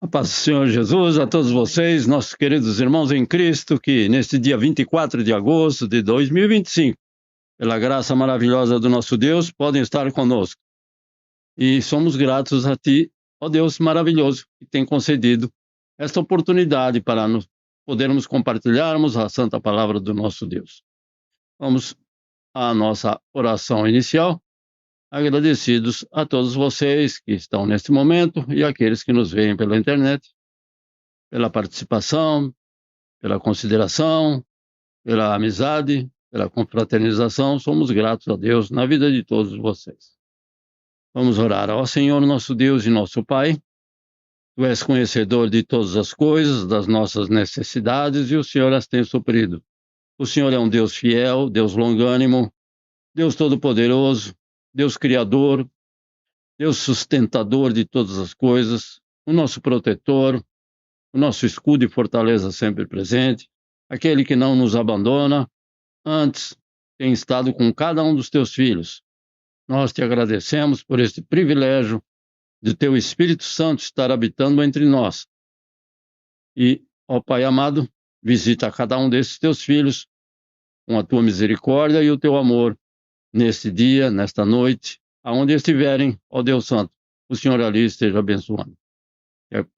A paz do Senhor Jesus a todos vocês, nossos queridos irmãos em Cristo, que neste dia 24 de agosto de 2025, pela graça maravilhosa do nosso Deus, podem estar conosco. E somos gratos a Ti, ó Deus maravilhoso, que tem concedido esta oportunidade para podermos compartilharmos a santa palavra do nosso Deus. Vamos à nossa oração inicial, agradecidos a todos vocês que estão neste momento e aqueles que nos veem pela internet, pela participação, pela consideração, pela amizade, pela confraternização. Somos gratos a Deus na vida de todos vocês. Vamos orar. Ó Senhor, nosso Deus e nosso Pai, Tu és conhecedor de todas as coisas, das nossas necessidades, e o Senhor as tem suprido. O Senhor é um Deus fiel, Deus longânimo, Deus todo-poderoso, Deus criador, Deus sustentador de todas as coisas, o nosso protetor, o nosso escudo e fortaleza sempre presente, aquele que não nos abandona, antes tem estado com cada um dos teus filhos. Nós te agradecemos por este privilégio de teu Espírito Santo estar habitando entre nós. E, ó Pai amado, visita cada um desses teus filhos com a tua misericórdia e o teu amor neste dia, nesta noite, aonde estiverem, ó Deus Santo, o Senhor ali esteja abençoando.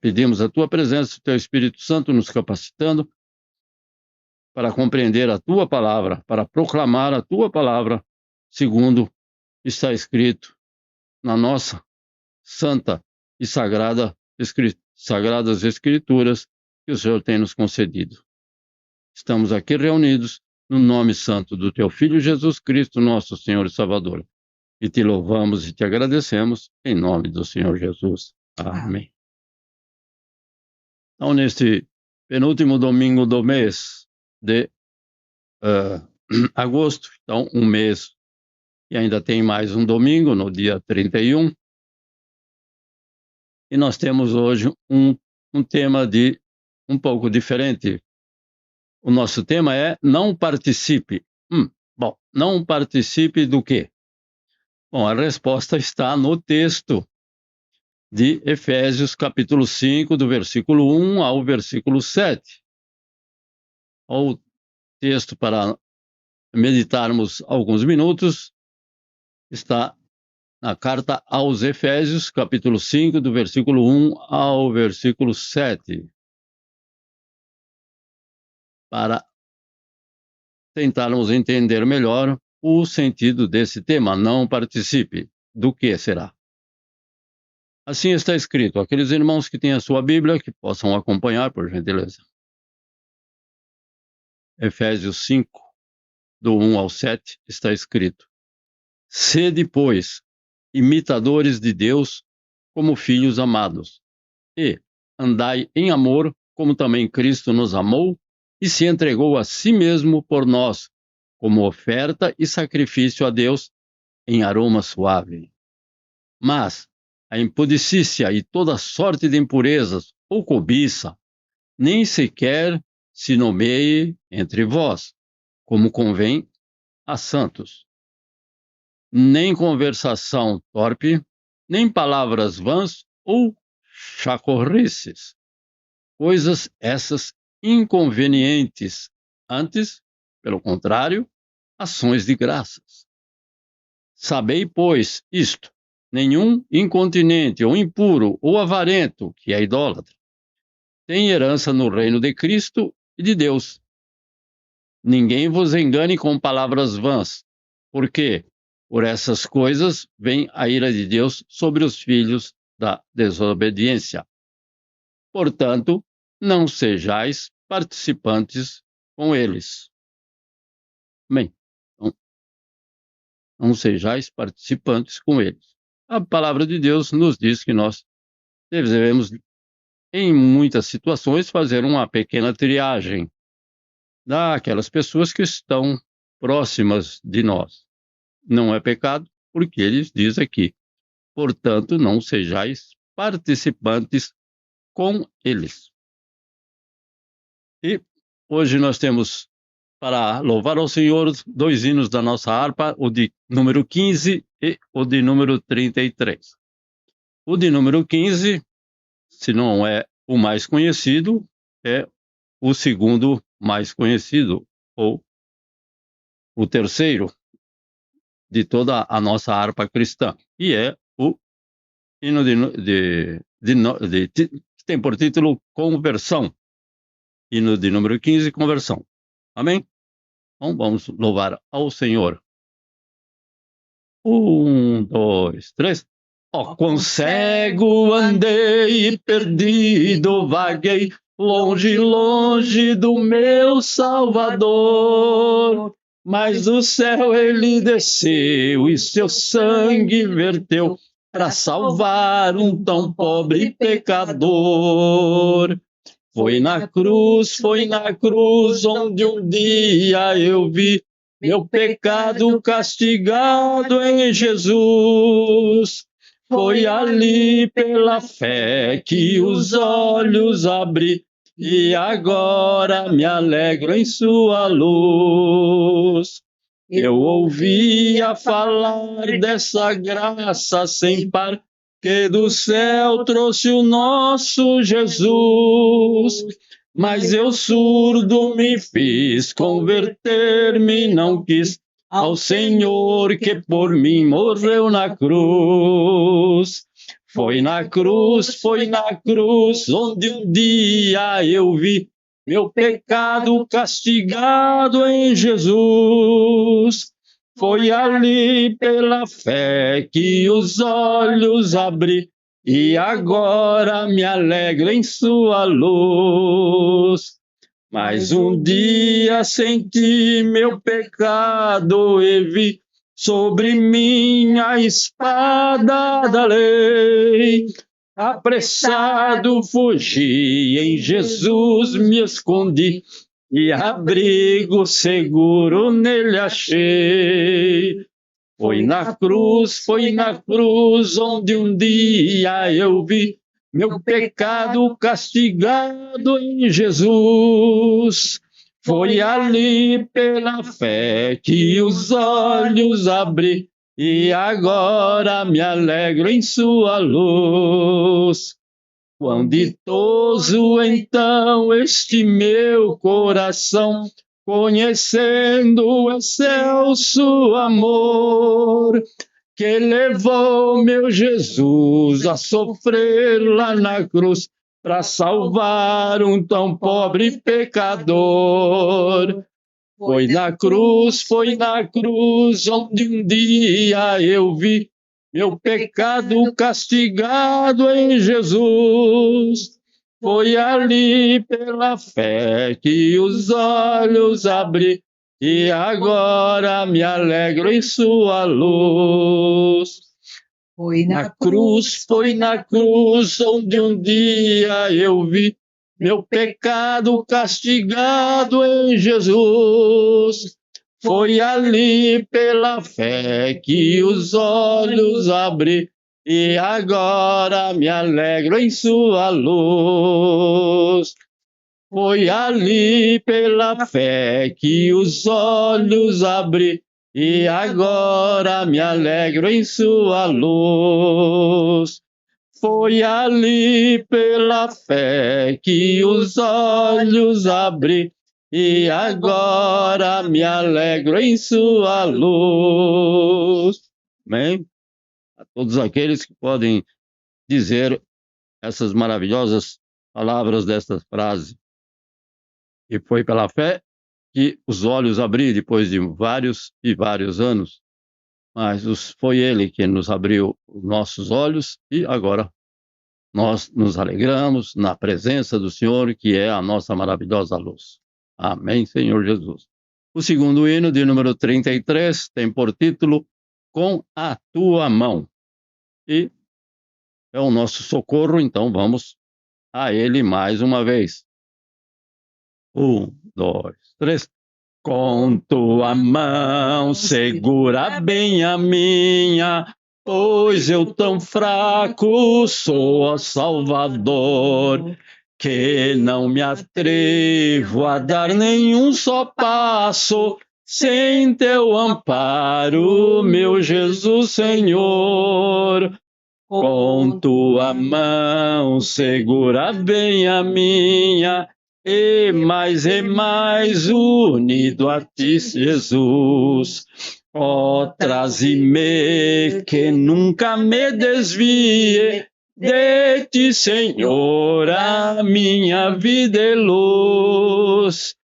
Pedimos a tua presença, o teu Espírito Santo nos capacitando para compreender a tua palavra, para proclamar a tua palavra, segundo está escrito na nossa santa e sagradas Escrituras que o Senhor tem nos concedido. Estamos aqui reunidos no nome santo do teu Filho Jesus Cristo, nosso Senhor e Salvador. E te louvamos e te agradecemos em nome do Senhor Jesus. Amém. Então, neste penúltimo domingo do mês de agosto, então um mês e ainda tem mais um domingo, no dia 31, e nós temos hoje um tema um pouco diferente. O nosso tema é não participe. Bom, não participe do quê? Bom, a resposta está no texto de Efésios, capítulo 5, do versículo 1 ao versículo 7. O texto para meditarmos alguns minutos está na carta aos Efésios, capítulo 5, do versículo 1 ao versículo 7. Para tentarmos entender melhor o sentido desse tema, não participe. Do que será? Assim está escrito. Aqueles irmãos que têm a sua Bíblia, que possam acompanhar, por gentileza. Efésios 5, do 1 ao 7, está escrito: Sede, pois, imitadores de Deus como filhos amados, e andai em amor, como também Cristo nos amou e se entregou a si mesmo por nós, como oferta e sacrifício a Deus em aroma suave. Mas a impudicícia e toda sorte de impurezas ou cobiça nem sequer se nomeie entre vós, como convém a santos. Nem conversação torpe, nem palavras vãs ou chacorrices, coisas essas inconvenientes, antes, pelo contrário, ações de graças. Sabei, pois, isto: nenhum incontinente ou impuro ou avarento, que é idólatra, tem herança no reino de Cristo e de Deus. Ninguém vos engane com palavras vãs, porque por essas coisas vem a ira de Deus sobre os filhos da desobediência. Portanto, não sejais participantes com eles. Bem, então, não sejais participantes com eles. A palavra de Deus nos diz que nós devemos, em muitas situações, fazer uma pequena triagem daquelas pessoas que estão próximas de nós. Não é pecado, porque ele diz aqui: portanto, não sejais participantes com eles. E hoje nós temos, para louvar ao Senhor, dois hinos da nossa harpa, o de número 15 e o de número 33. O de número 15, se não é o mais conhecido é o segundo mais conhecido, ou o terceiro de toda a nossa harpa cristã, e é o hino que tem por título Conversão, hino de número 15, Conversão. Amém? Então vamos louvar ao Senhor. 1, 2, 3. Ó, quão cego andei e perdido vaguei, longe, longe do meu Salvador. Mas do céu ele desceu e seu sangue verteu para salvar um tão pobre pecador. Foi na cruz, onde um dia eu vi meu pecado castigado em Jesus. Foi ali pela fé que os olhos abri e agora me alegro em sua luz. Eu ouvia falar dessa graça sem par que do céu trouxe o nosso Jesus. Mas eu surdo me fiz, converter-me não quis ao Senhor que por mim morreu na cruz. Foi na cruz, onde um dia eu vi meu pecado castigado em Jesus. Foi ali pela fé que os olhos abri e agora me alegro em sua luz. Mas um dia senti meu pecado e vi sobre mim a espada da lei. Apressado fugi, em Jesus me escondi e abrigo seguro nele achei. Foi na cruz, onde um dia eu vi meu pecado castigado em Jesus. Foi ali pela fé que os olhos abri e agora me alegro em sua luz. Quão ditoso então este meu coração, conhecendo o excelso amor, que levou meu Jesus a sofrer lá na cruz, para salvar um tão pobre pecador. Foi na cruz, onde um dia eu vi meu pecado castigado em Jesus. Foi ali pela fé que os olhos abri e agora me alegro em sua luz. Foi na cruz, onde um dia eu vi meu pecado castigado em Jesus. Foi ali pela fé que os olhos abri e agora me alegro em sua luz. Foi ali pela fé que os olhos abri e agora me alegro em sua luz. Foi ali pela fé que os olhos abri e agora me alegro em sua luz. Amém? A todos aqueles que podem dizer essas maravilhosas palavras desta frase. E foi pela fé que os olhos abri depois de vários e vários anos. Mas foi Ele que nos abriu os nossos olhos e agora nós nos alegramos na presença do Senhor, que é a nossa maravilhosa luz. Amém, Senhor Jesus. O segundo hino, de número 33, tem por título Com a Tua Mão. E é o nosso socorro, então vamos a Ele mais uma vez. 1, 2, 3. Com tua mão segura bem a minha, pois eu tão fraco sou, ó Salvador, que não me atrevo a dar nenhum só passo sem teu amparo, meu Jesus Senhor. Com tua mão segura bem a minha, e mais unido a ti, Jesus. Ó, traze-me que nunca me desvie de ti, Senhor, a minha vida é luz.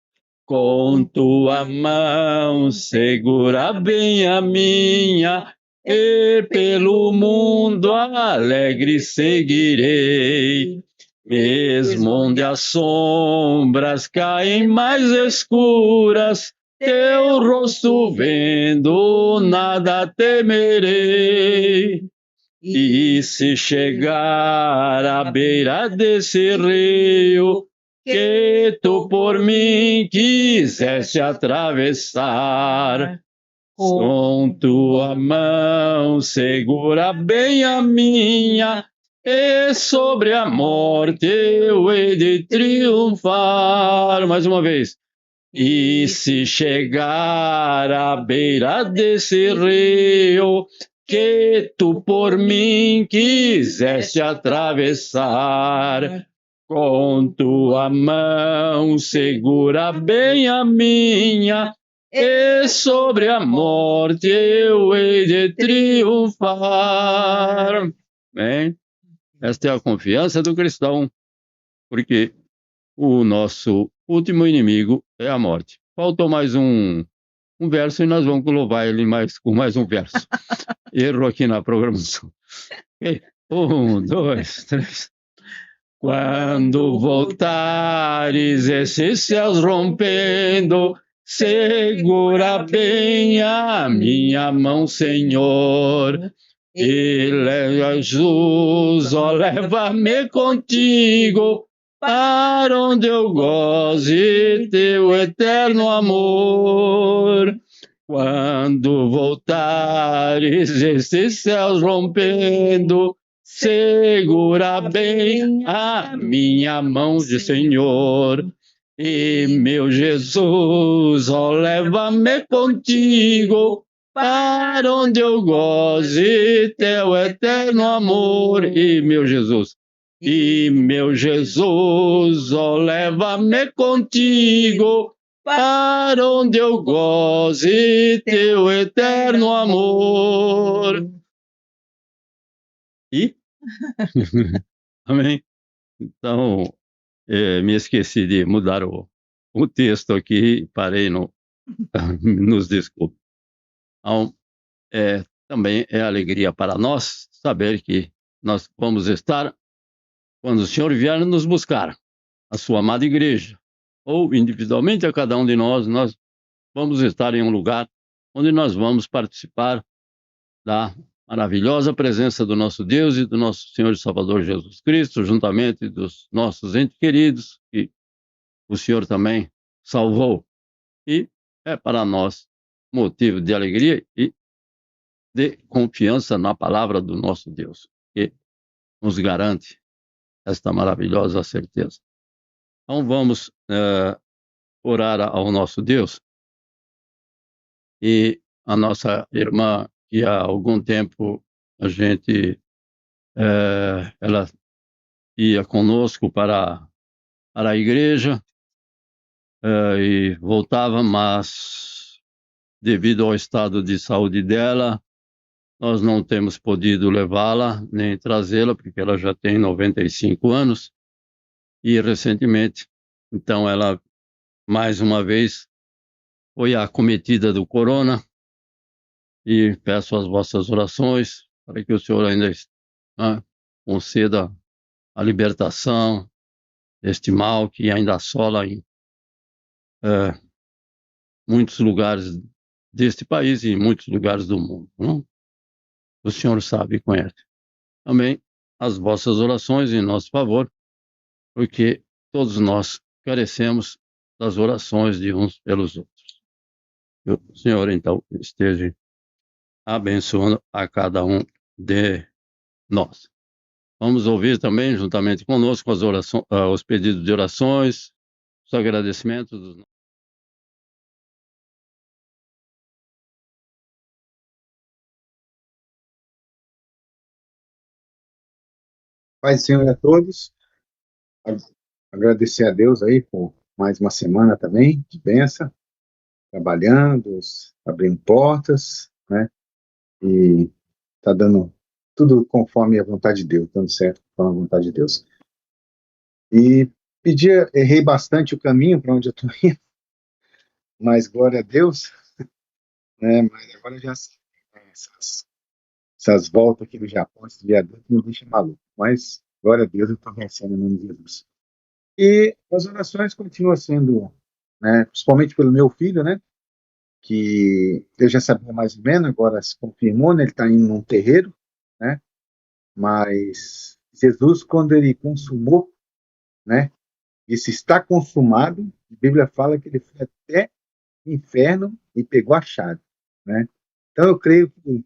Com tua mão segura bem a minha, e pelo mundo alegre seguirei. Mesmo onde as sombras caem mais escuras, teu rosto vendo, nada temerei. E se chegar à beira desse rio, que tu por mim quiseste atravessar, com tua mão segura bem a minha, e sobre a morte eu hei de triunfar. Mais uma vez. E se chegar à beira desse rio, que tu por mim quiseste atravessar, com tua mão segura bem a minha, e sobre a morte eu hei de triunfar. Bem, esta é a confiança do cristão, porque o nosso último inimigo é a morte. Faltou mais um verso e nós vamos louvar ele com mais um verso. Erro aqui na programação. Ok? 1, 2, 3. Quando voltares esses céus rompendo, segura bem a minha mão, Senhor. E Jesus, ó, leva-me contigo, para onde eu goze teu eterno amor. Quando voltares estes céus rompendo, segura bem a minha mão de Senhor. E meu Jesus, ó, leva-me contigo, para onde eu goze teu eterno amor. E meu Jesus, ó, leva-me contigo, para onde eu goze teu eterno amor. E? Amém? Então, me esqueci de mudar o texto aqui, parei no... Nos desculpe. Então, também é alegria para nós saber que nós vamos estar, quando o Senhor vier nos buscar, a sua amada igreja, ou individualmente a cada um de nós vamos estar em um lugar onde nós vamos participar da maravilhosa presença do nosso Deus e do nosso Senhor e Salvador Jesus Cristo, juntamente dos nossos entes queridos, que o Senhor também salvou. E é para nós motivo de alegria e de confiança na palavra do nosso Deus, que nos garante esta maravilhosa certeza. Então vamos orar ao nosso Deus. E a nossa irmã, que há algum tempo a gente, ela ia conosco para a igreja, e voltava, mas devido ao estado de saúde dela, nós não temos podido levá-la nem trazê-la, porque ela já tem 95 anos, e recentemente, então ela, mais uma vez, foi acometida do corona, e peço as vossas orações para que o Senhor ainda conceda a libertação deste mal que ainda assola em muitos lugares deste país e em muitos lugares do mundo. Não? O Senhor sabe e conhece. Também as vossas orações em nosso favor, porque todos nós carecemos das orações de uns pelos outros. Que o Senhor, então, esteja abençoando a cada um de nós. Vamos ouvir também, juntamente conosco, os pedidos de orações, os agradecimentos dos Paz do Senhor a todos. Agradecer a Deus aí por mais uma semana também de bênção, trabalhando, abrindo portas, né? E tá dando tudo conforme a vontade de Deus, dando certo conforme a vontade de Deus. E errei bastante o caminho para onde eu tô indo, mas glória a Deus, né? Mas agora já sei, né, essas voltas aqui no Japão, esse viaduto me deixa maluco. Mas glória a Deus, eu tô vencendo em nome de Jesus. E as orações continuam sendo, né, principalmente pelo meu filho, né, que eu já sabia mais ou menos, agora se confirmou, né, ele está indo num terreiro, né, mas Jesus, quando ele consumou, né, disse está consumado, a Bíblia fala que ele foi até o inferno e pegou a chave, né. Então eu creio que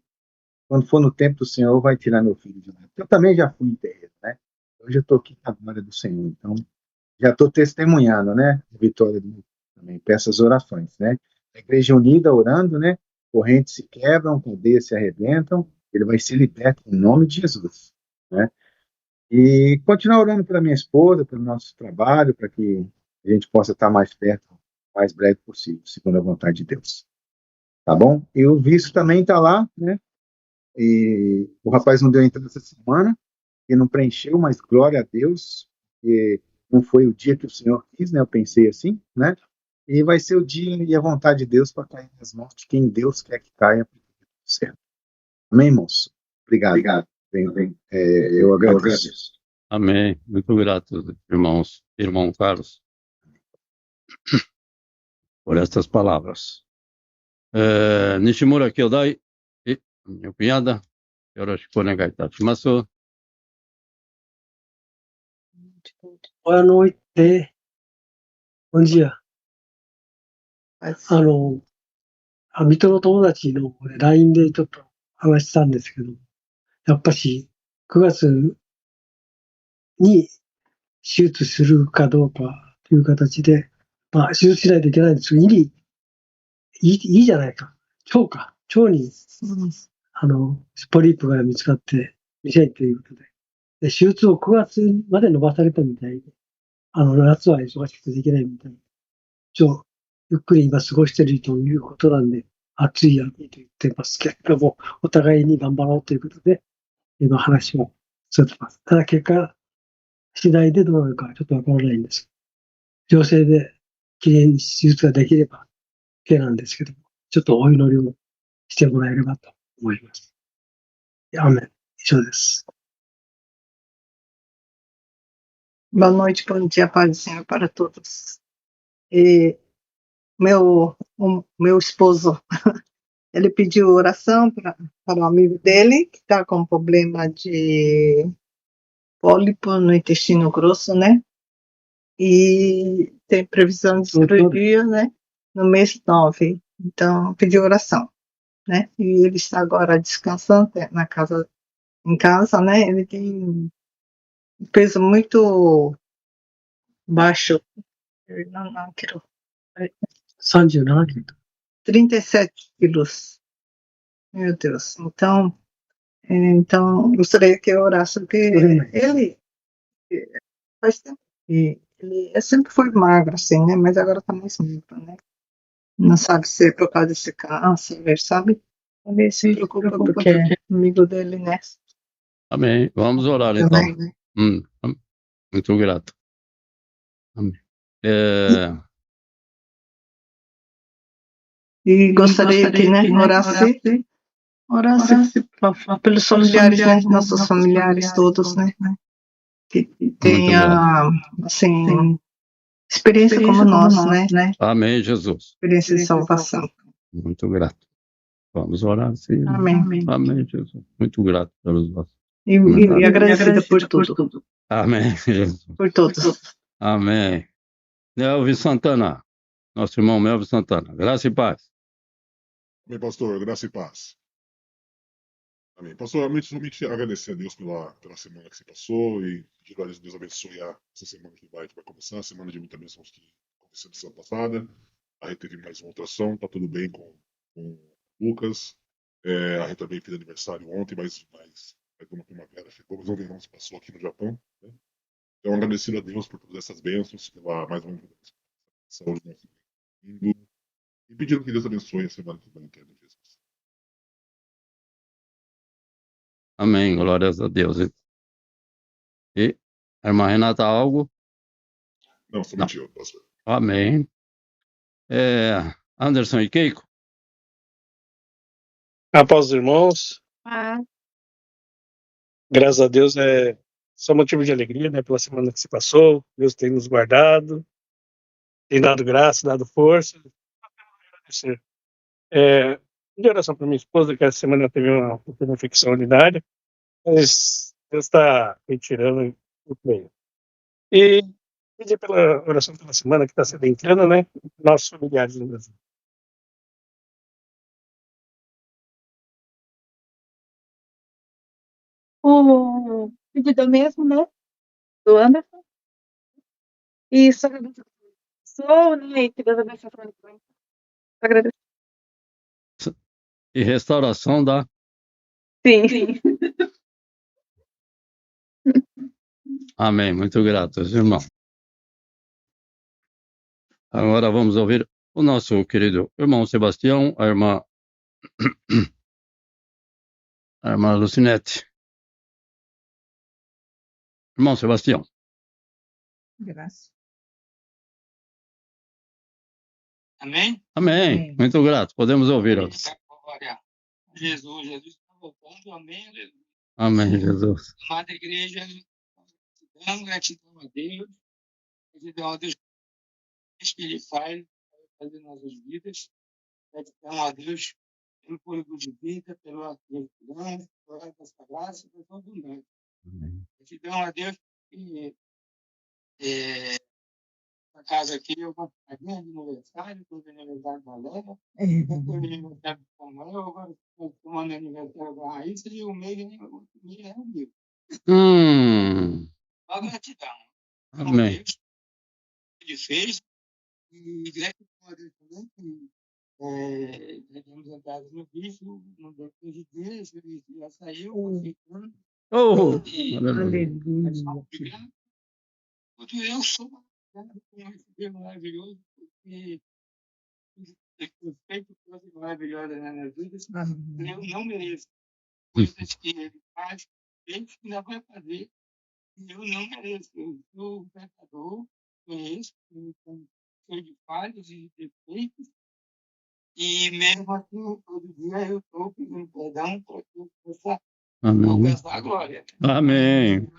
quando for no tempo do Senhor, vai tirar meu filho de lá. Eu também já fui em terreiro, né, hoje eu estou aqui com a glória do Senhor, então já estou testemunhando, né, a vitória do também, peço as orações, né, a igreja unida orando, né, correntes se quebram, cadeias se arrebentam, ele vai ser liberto em nome de Jesus, né, e continuar orando pela minha esposa, pelo nosso trabalho, para que a gente possa estar mais perto, o mais breve possível, segundo a vontade de Deus, tá bom? E o visto também está lá, né, e o rapaz não deu entrada essa semana, e não preencheu, mas glória a Deus, que não foi o dia que o Senhor quis, né? Eu pensei assim, né? E vai ser o dia e a vontade de Deus para cair nas mãos de quem Deus quer que caia. Certo. Amém, irmãos? Obrigado. Obrigado. Eu agradeço. Amém. Muito grato, irmão Carlos, por estas palavras. Nishimura Kyodai, minha cunhada, yoroshiku onegai itashimasu. Boa noite. Bom dia. 水戸の友達の方で LINE でちょっと話したんですけど、やっぱし9月に手術するかどうかという形で、まあ手術しないといけないんですけど、いいじゃないか。腸に、ポリープが見つかって未遷ということで、手術を9月まで伸ばされたみたいで、夏は忙しくてできないみたいで、ゆっくり今過ごしているということなんで、暑い秋と言ってますけれども、お互いに頑張ろうということで、今話をされてます。ただ結果次第でどうなるかちょっとわからないんです。良性できれいに手術ができれば OK なんですけども、ちょっとお祈りをしてもらえればと思います。アーメン。以上です。Boa noite, bom dia, paz do Senhor para todos. E meu esposo, ele pediu oração para o amigo dele, que está com problema de pólipo no intestino grosso, né? E tem previsão de cirurgia, né? No mês 9. Então, pediu oração, né? E ele está agora descansando em casa, né? Ele tem um peso muito baixo. Não quero. 37 quilos. 37 quilos. Meu Deus. Então gostaria que eu orasse, porque ele faz tempo que ele sempre foi magro, assim, né? Mas agora tá mais magro, né? Não sabe se é por causa desse câncer, sabe? Ele se preocupa porque é amigo dele, né? Amém. Vamos orar então. Também, né? Muito grato. Amém. E gostaria que, né, orasse pelos familiares, né? Nossos familiares todos, né? Que tenha, assim, experiência como nós, né? Amém, Jesus. Experiência de salvação. Muito grato. Vamos orar, sim. Amém. Amém, Jesus. Muito grato pelos vossos. E agradecida por tudo. Amém, Jesus. Por todos. Amém. Melvin Santana. Nosso irmão Melvin Santana. Graça e paz. Amém, pastor. Graça e paz. Amém. Pastor, somente agradecer a Deus pela semana que se passou e pedir a Deus abençoe essa semana que vai começar, a semana de muita bênção que aconteceu na semana passada. A gente teve mais uma ultrassom, tá tudo bem com o Lucas. A gente também fez aniversário ontem, mas Mas uma primavera chegou, mas um verão se passou aqui no Japão. Né? Então, agradecido a Deus por todas essas bênçãos, pela mais uma saúde do nosso mundo, e pedindo que Deus abençoe a semana que vem, em nome de Jesus. Amém. Glórias a Deus. E a irmã Renata, algo? Não, somente eu, pastor. Amém. Anderson e Keiko? Após os irmãos, graças a Deus é só motivo de alegria, né, pela semana que se passou. Deus tem nos guardado, tem dado graça, dado força. De oração para minha esposa, que essa semana teve uma pequena infecção urinária, mas Deus está retirando o bem. E pedir pela oração pela semana que está se adentrando, né, nossos familiares no Brasil. O pedido mesmo, né? Do Anderson. E só agradecer a pessoa, né? E que Deus abençoe a semana que vem. Agradecer. E restauração da... Sim. Amém. Muito grato, irmão. Agora vamos ouvir o nosso querido irmão Sebastião, a irmã Lucinete. Irmão Sebastião. Graças. Amém? Amém. Muito grato. Podemos ouvir. Glória a Jesus. Jesus está voltando. Amém. Aleluia. Amém, Jesus. Amada igreja, gratidão a Deus. Gratidão a Deus que Ele faz fazer nossas vidas. Gratidão a Deus pelo fôlego de vida, pela gratidão, pela essa graça, pela sua abundância. Gratidão a Deus que a casa aqui eu vou fazer de aniversário, todo aniversário da Lélia, todo aniversário do Samuel, agora estou tomando aniversário da Raíssa e o meio é o meu. Só gratidão. Amém. Deus, Ele fez, e gratidão a Deus também, que já temos entrado no vício, no depois de Deus, ele já saiu, confirmando. Aleluia. Tudo eu sou com esse Deus maravilhoso, porque eu feito coisas maravilhosas na minha vida, eu não mereço coisas que ele faz, ele ainda vai fazer, e eu não mereço. Eu sou um pecador, conheço, cheio de falhas e defeitos, e mesmo assim, todo dia eu estou pedindo perdão para que eu possa alcançar a glória. Amém.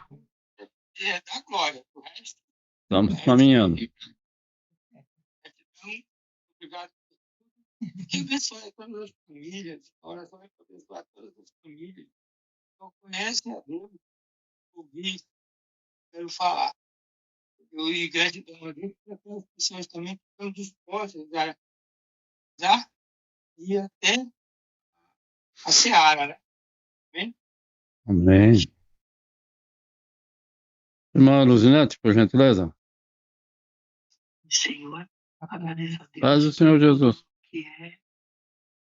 É da glória, o resto. Estamos caminhando. Obrigado por tudo. Que abençoe todas as famílias. A oração é para abençoar todas as famílias. Então, conhecem a Deus, ouvir, quero falar. E gratidão a Deus para aquelas pessoas também que estão dispostas a já ir até a seara, né? Amém? Amém. Irmã Luzinete, por gentileza. Senhor, agradeço a Deus. Paz do Senhor Jesus. Que é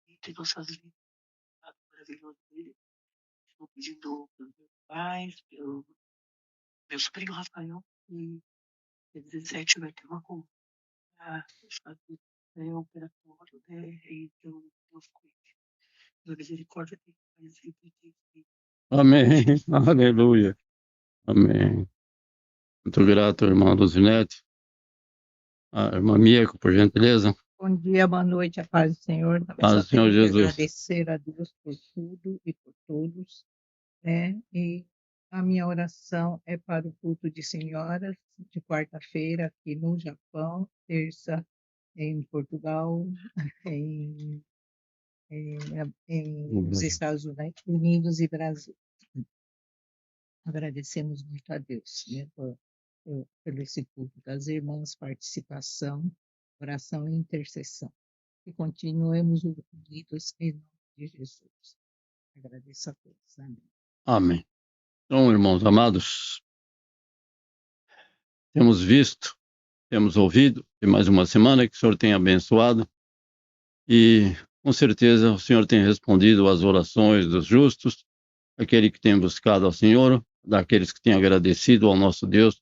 entre nossas vidas, maravilhoso dele. Estou pedindo pelos meus pais, pelo meu sobrinho Rafael, que dia 17 vai ter uma consulta operatório, né? E eu cuide. Da misericórdia tem que sempre ter. Amém. Aleluia. Amém. Muito grato, irmã Luzinete. A irmã Mieco, por gentileza. Bom dia, boa noite, a paz do Senhor. Paz do Senhor Jesus. Agradecer a Deus por tudo e por todos, né? E a minha oração é para o culto de senhoras de quarta-feira aqui no Japão, terça em Portugal, nos Estados Unidos e Brasil. Agradecemos muito a Deus, né, pelo esse culto das irmãs, participação, oração e intercessão. E continuemos unidos em nome de Jesus. Agradeço a todos. Amém. Amém. Então, irmãos amados, temos visto, temos ouvido, e mais uma semana que o Senhor tem abençoado, e com certeza o Senhor tem respondido às orações dos justos, aquele que tem buscado ao Senhor, daqueles que têm agradecido ao nosso Deus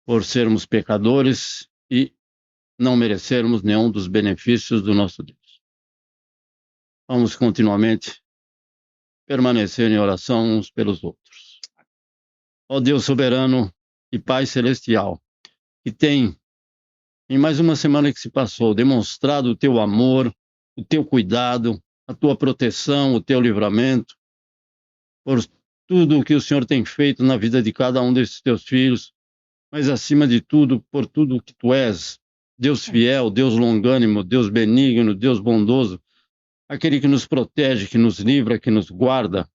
por sermos pecadores e não merecermos nenhum dos benefícios do nosso Deus. Vamos continuamente permanecer em oração uns pelos outros. Ó Deus soberano e Pai celestial, que tem, em mais uma semana que se passou, demonstrado o teu amor, o teu cuidado, a tua proteção, o teu livramento, por tudo o que o Senhor tem feito na vida de cada um desses teus filhos, mas acima de tudo, por tudo que tu és, Deus fiel, Deus longânimo, Deus benigno, Deus bondoso, aquele que nos protege, que nos livra, que nos guarda.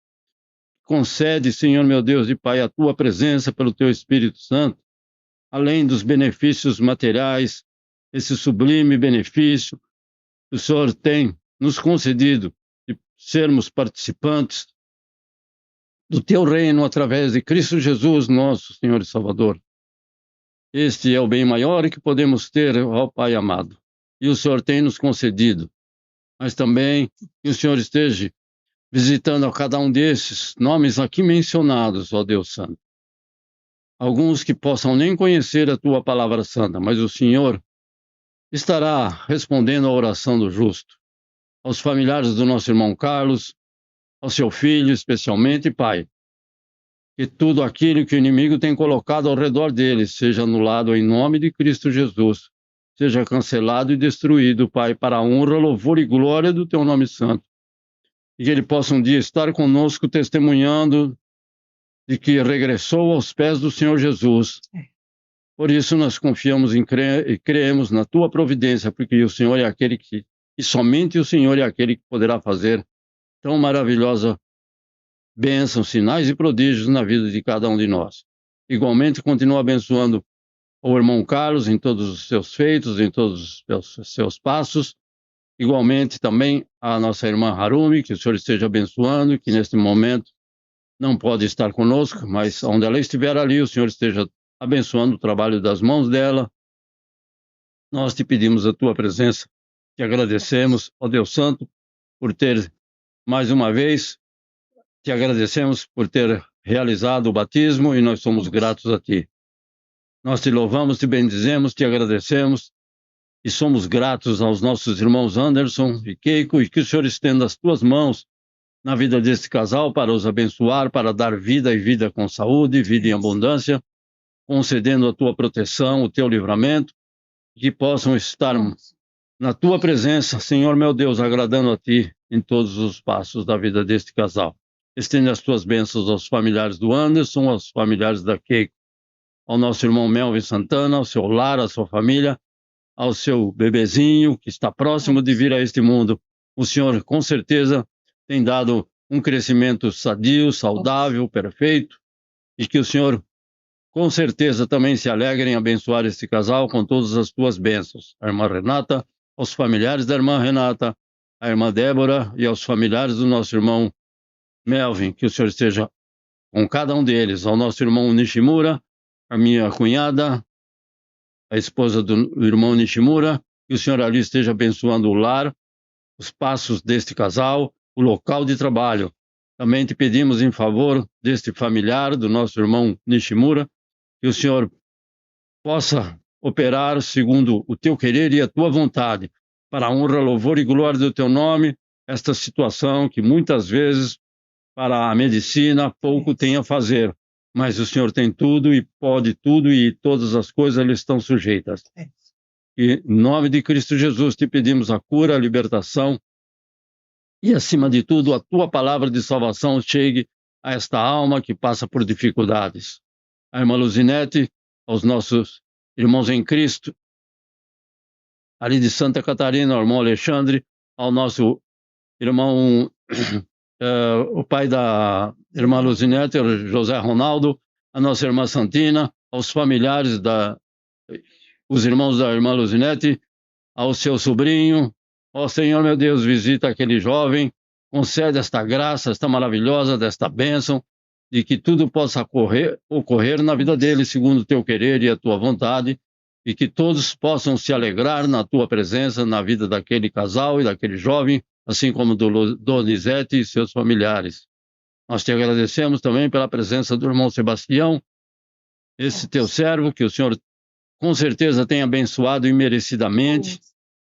Concede, Senhor meu Deus e Pai, a tua presença pelo teu Espírito Santo, além dos benefícios materiais, esse sublime benefício que o Senhor tem nos concedido de sermos participantes do teu reino através de Cristo Jesus, nosso Senhor e Salvador. Este é o bem maior que podemos ter, ó Pai amado. E o Senhor tem nos concedido. Mas também que o Senhor esteja visitando a cada um desses nomes aqui mencionados, ó Deus Santo. Alguns que possam nem conhecer a tua palavra santa, mas o Senhor estará respondendo à oração do justo. Aos familiares do nosso irmão Carlos, ao seu filho especialmente, Pai. Que tudo aquilo que o inimigo tem colocado ao redor dele seja anulado em nome de Cristo Jesus, seja cancelado e destruído, Pai, para a honra, louvor e glória do teu nome santo. E que ele possa um dia estar conosco testemunhando de que regressou aos pés do Senhor Jesus. Por isso nós confiamos e creemos na tua providência, porque o Senhor é aquele que, e somente o Senhor é aquele que poderá fazer tão maravilhosa bênçãos, sinais e prodígios na vida de cada um de nós. Igualmente, continua abençoando o irmão Carlos em todos os seus feitos, em todos os seus passos. Igualmente, também a nossa irmã Harumi, que o Senhor esteja abençoando, que neste momento não pode estar conosco, mas onde ela estiver ali, o Senhor esteja abençoando o trabalho das mãos dela. Nós te pedimos a tua presença, te agradecemos, ó Deus Santo, por ter, mais uma vez, te agradecemos por ter realizado o batismo e nós somos gratos a ti. Nós te louvamos, te bendizemos, te agradecemos e somos gratos aos nossos irmãos Anderson e Keiko e que o Senhor estenda as tuas mãos na vida deste casal para os abençoar, para dar vida e vida com saúde, vida em abundância, concedendo a tua proteção, o teu livramento, que possam estar na tua presença, Senhor meu Deus, agradando a ti em todos os passos da vida deste casal. Estende as tuas bênçãos aos familiares do Anderson, aos familiares da Keiko, ao nosso irmão Melvin Santana, ao seu lar, à sua família, ao seu bebezinho que está próximo de vir a este mundo. O Senhor, com certeza, tem dado um crescimento sadio, saudável, perfeito, e que o Senhor, com certeza, também se alegre em abençoar este casal com todas as tuas bênçãos. A irmã Renata, aos familiares da irmã Renata, a irmã Débora e aos familiares do nosso irmão Melvin, que o Senhor esteja com cada um deles, ao nosso irmão Nishimura, a minha cunhada, a esposa do irmão Nishimura, que o Senhor ali esteja abençoando o lar, os passos deste casal, o local de trabalho. Também te pedimos em favor deste familiar, do nosso irmão Nishimura, que o Senhor possa operar segundo o teu querer e a tua vontade, para a honra, louvor e glória do teu nome, esta situação que muitas vezes para a medicina pouco tem a fazer, mas o Senhor tem tudo e pode tudo e todas as coisas lhe estão sujeitas. E em nome de Cristo Jesus te pedimos a cura, a libertação e acima de tudo a tua palavra de salvação chegue a esta alma que passa por dificuldades. A irmã Luzinete, aos nossos irmãos em Cristo, ali de Santa Catarina, ao irmão Alexandre, ao nosso irmão o pai da irmã Luzinete, José Ronaldo, a nossa irmã Santina, aos familiares os irmãos da irmã Luzinete, ao seu sobrinho. Ó Senhor meu Deus, visita aquele jovem, concede esta graça, esta maravilhosa, desta bênção, de que tudo possa ocorrer na vida dele segundo o teu querer e a tua vontade, e que todos possam se alegrar na tua presença, na vida daquele casal e daquele jovem, assim como do Donizete e seus familiares. Nós te agradecemos também pela presença do irmão Sebastião, esse teu servo, que o Senhor com certeza tem abençoado imerecidamente,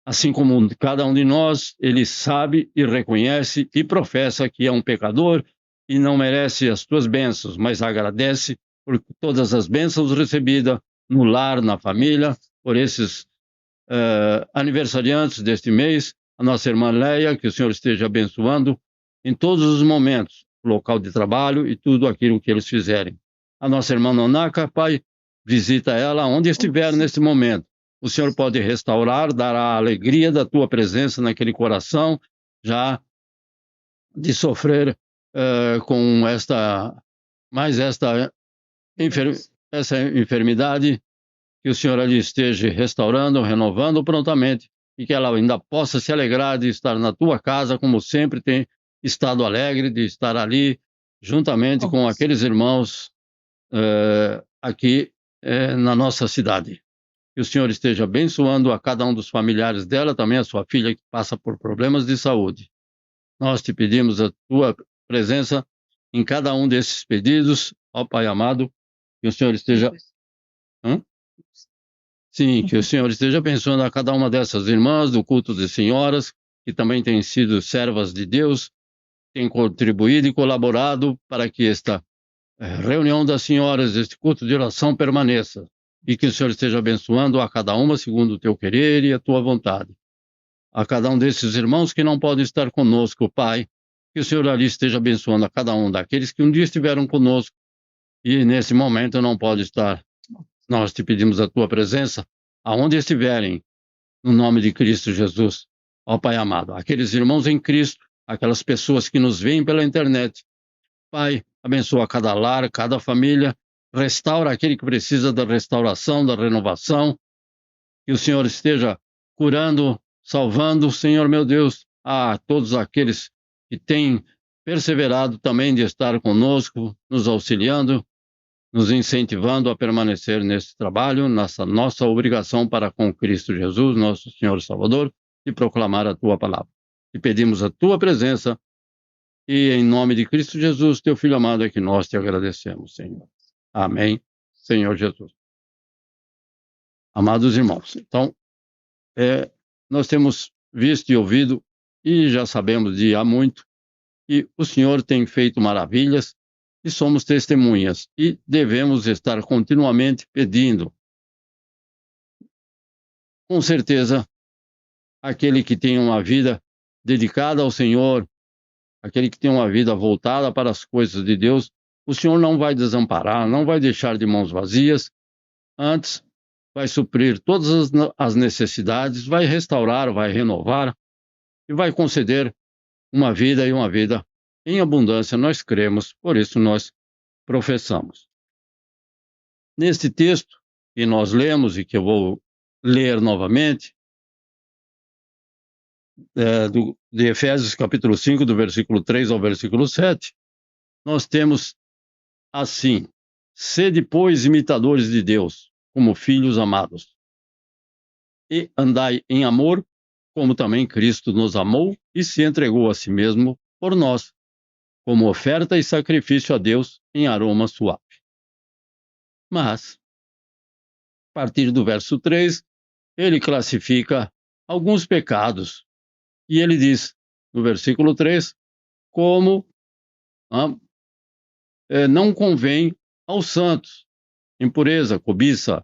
assim como cada um de nós, ele sabe e reconhece e professa que é um pecador e não merece as tuas bênçãos, mas agradece por todas as bênçãos recebidas no lar, na família, por esses aniversariantes deste mês, a nossa irmã Leia, que o Senhor esteja abençoando em todos os momentos, o local de trabalho e tudo aquilo que eles fizerem. A nossa irmã Nonaka, Pai, visita ela onde estiver nesse momento. O Senhor pode restaurar, dar a alegria da tua presença naquele coração, já de sofrer com esta enfermidade, que o Senhor ali esteja restaurando, renovando prontamente, e que ela ainda possa se alegrar de estar na tua casa, como sempre tem estado alegre, de estar ali, juntamente com aqueles irmãos aqui na nossa cidade. Que o Senhor esteja abençoando a cada um dos familiares dela, também a sua filha que passa por problemas de saúde. Nós te pedimos a tua presença em cada um desses pedidos, ó Pai amado, que o Senhor esteja... Sim, que o Senhor esteja abençoando a cada uma dessas irmãs do culto de senhoras, que também têm sido servas de Deus, têm contribuído e colaborado para que esta reunião das senhoras, este culto de oração permaneça, e que o Senhor esteja abençoando a cada uma segundo o teu querer e a tua vontade. A cada um desses irmãos que não podem estar conosco, Pai, que o Senhor ali esteja abençoando a cada um daqueles que um dia estiveram conosco e nesse momento não pode estar. Nós te pedimos a tua presença aonde estiverem, no nome de Cristo Jesus. Ó Pai amado, aqueles irmãos em Cristo, aquelas pessoas que nos veem pela internet, Pai, abençoa cada lar, cada família, restaura aquele que precisa da restauração, da renovação, que o Senhor esteja curando, salvando, Senhor meu Deus, a todos aqueles que têm perseverado também de estar conosco, nos auxiliando, nos incentivando a permanecer nesse trabalho, nessa nossa obrigação para com Cristo Jesus, nosso Senhor Salvador, e proclamar a tua palavra. E pedimos a tua presença, e em nome de Cristo Jesus, teu Filho amado, é que nós te agradecemos, Senhor. Amém, Senhor Jesus. Amados irmãos, então, nós temos visto e ouvido, e já sabemos de há muito, que o Senhor tem feito maravilhas, e somos testemunhas, e devemos estar continuamente pedindo. Com certeza, aquele que tem uma vida dedicada ao Senhor, aquele que tem uma vida voltada para as coisas de Deus, o Senhor não vai desamparar, não vai deixar de mãos vazias, antes vai suprir todas as necessidades, vai restaurar, vai renovar, e vai conceder uma vida em abundância, nós cremos, por isso nós professamos. Neste texto que nós lemos e que eu vou ler novamente, de Efésios capítulo 5, do versículo 3 ao versículo 7, nós temos assim: sede, pois, imitadores de Deus, como filhos amados, e andai em amor, como também Cristo nos amou e se entregou a si mesmo por nós, como oferta e sacrifício a Deus em aroma suave. Mas, a partir do verso 3, ele classifica alguns pecados. E ele diz, no versículo 3, como não convém aos santos: impureza, cobiça,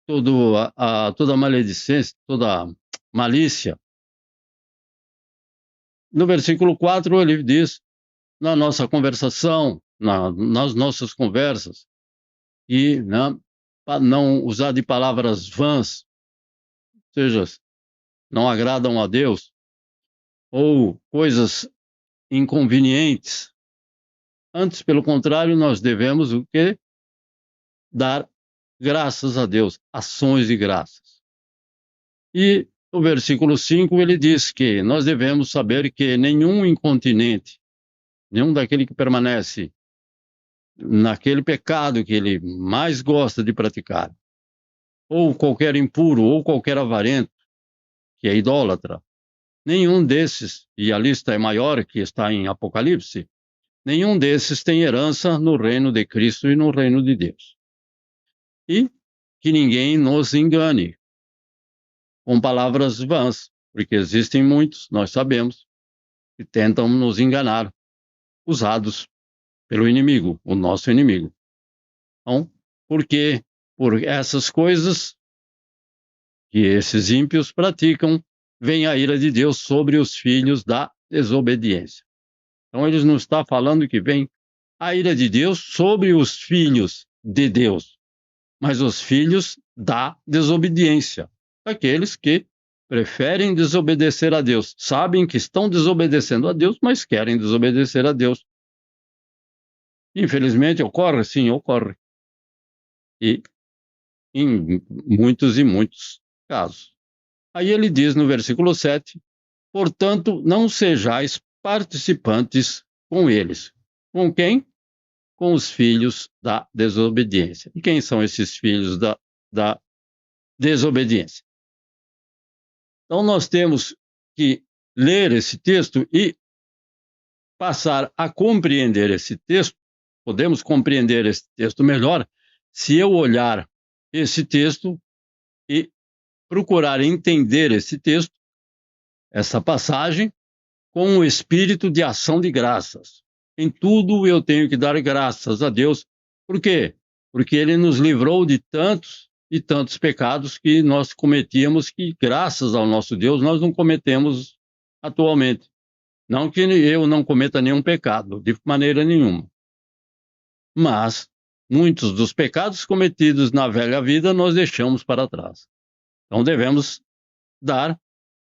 toda maledicência, toda malícia. No versículo 4, ele diz, na nossa conversação, nas nossas conversas, e não usar de palavras vãs, ou seja, não agradam a Deus, ou coisas inconvenientes. Antes, pelo contrário, nós devemos o quê? Dar graças a Deus, ações de graças. E no versículo 5 ele diz que nós devemos saber que nenhum incontinente, nenhum daquele que permanece naquele pecado que ele mais gosta de praticar, ou qualquer impuro, ou qualquer avarento, que é idólatra, nenhum desses, e a lista é maior, que está em Apocalipse, nenhum desses tem herança no reino de Cristo e no reino de Deus. E que ninguém nos engane com palavras vãs, porque existem muitos, nós sabemos, que tentam nos enganar, usados pelo inimigo, o nosso inimigo. Então, porque por essas coisas que esses ímpios praticam, vem a ira de Deus sobre os filhos da desobediência. Então, ele não está falando que vem a ira de Deus sobre os filhos de Deus, mas os filhos da desobediência, aqueles que preferem desobedecer a Deus, sabem que estão desobedecendo a Deus, mas querem desobedecer a Deus. Infelizmente, ocorre? Sim, ocorre. E em muitos e muitos casos. Aí ele diz no versículo 7, portanto, não sejais participantes com eles. Com quem? Com os filhos da desobediência. E quem são esses filhos da desobediência? Então, nós temos que ler esse texto e passar a compreender esse texto. Podemos compreender esse texto melhor se eu olhar esse texto e procurar entender esse texto, essa passagem, com o espírito de ação de graças. Em tudo eu tenho que dar graças a Deus. Por quê? Porque Ele nos livrou de tantos e tantos pecados que nós cometíamos, que graças ao nosso Deus nós não cometemos atualmente. Não que eu não cometa nenhum pecado, de maneira nenhuma. Mas muitos dos pecados cometidos na velha vida nós deixamos para trás. Então devemos dar